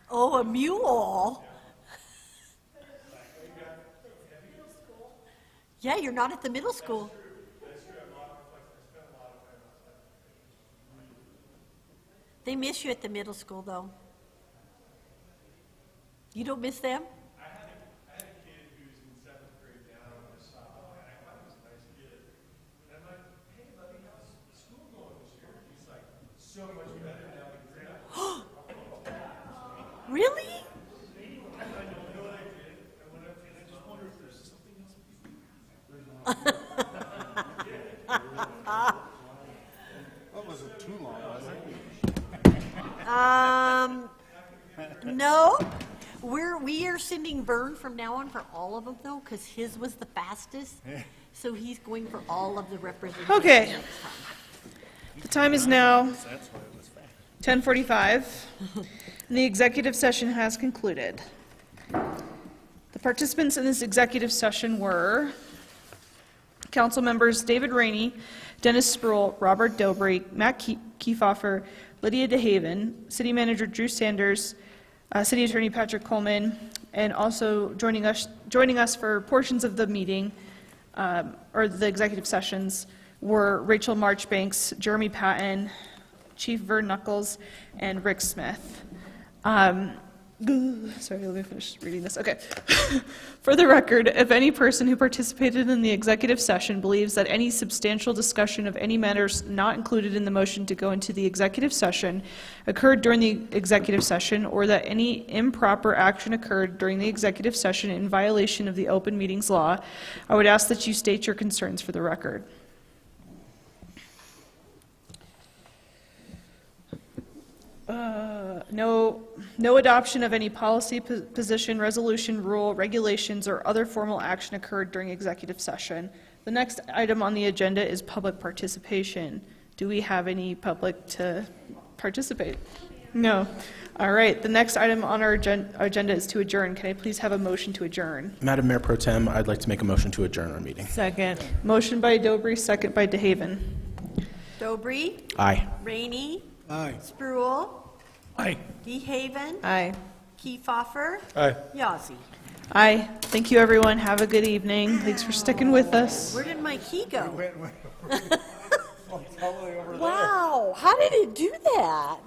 Oh, a mule. Yeah, you're not at the middle school. They miss you at the middle school, though. You don't miss them? I had a kid who's in 7th grade now, and I thought he was a nice kid. And I'm like, hey, buddy, how's school going this year? He's like, so much better now than grade. Really? I don't know what I did. I went up and I just wonder if there's something else. What was it too long, was it? No. We are sending Vern from now on for all of them though, because his was the fastest. So he's going for all of the representations. Okay. The time is now 10:45, and the executive session has concluded. The participants in this executive session were council members David Rainey, Dennis Sproul, Robert Dobry, Matt Kiefhofer, Lydia DeHaven, City Manager Drew Sanders, City Attorney Patrick Coleman, and also joining us for portions of the meeting, or the executive sessions, were Rachel Marchbanks, Jeremy Patton, Chief Vern Knuckles, and Rick Smith. Sorry, let me finish reading this. Okay. For the record, if any person who participated in the executive session believes that any substantial discussion of any matters not included in the motion to go into the executive session occurred during the executive session, or that any improper action occurred during the executive session in violation of the open meetings law, I would ask that you state your concerns for the record. No adoption of any policy, position, resolution, rule, regulations, or other formal action occurred during executive session. The next item on the agenda is public participation. Do we have any public to participate? No. All right. The next item on our agenda is to adjourn. Can I please have a motion to adjourn? Madam Mayor Pro Tem, I'd like to make a motion to adjourn our meeting. Second. Motion by Dobry, second by DeHaven. Dobry. Aye. Rainey. Aye. Spruill. Aye. DeHaven. Aye. Kiefhofer. Aye. Yazzie. Aye. Thank you, everyone. Have a good evening. Thanks for sticking with us. Where did my key go? All the way over there. Wow, how did it do that?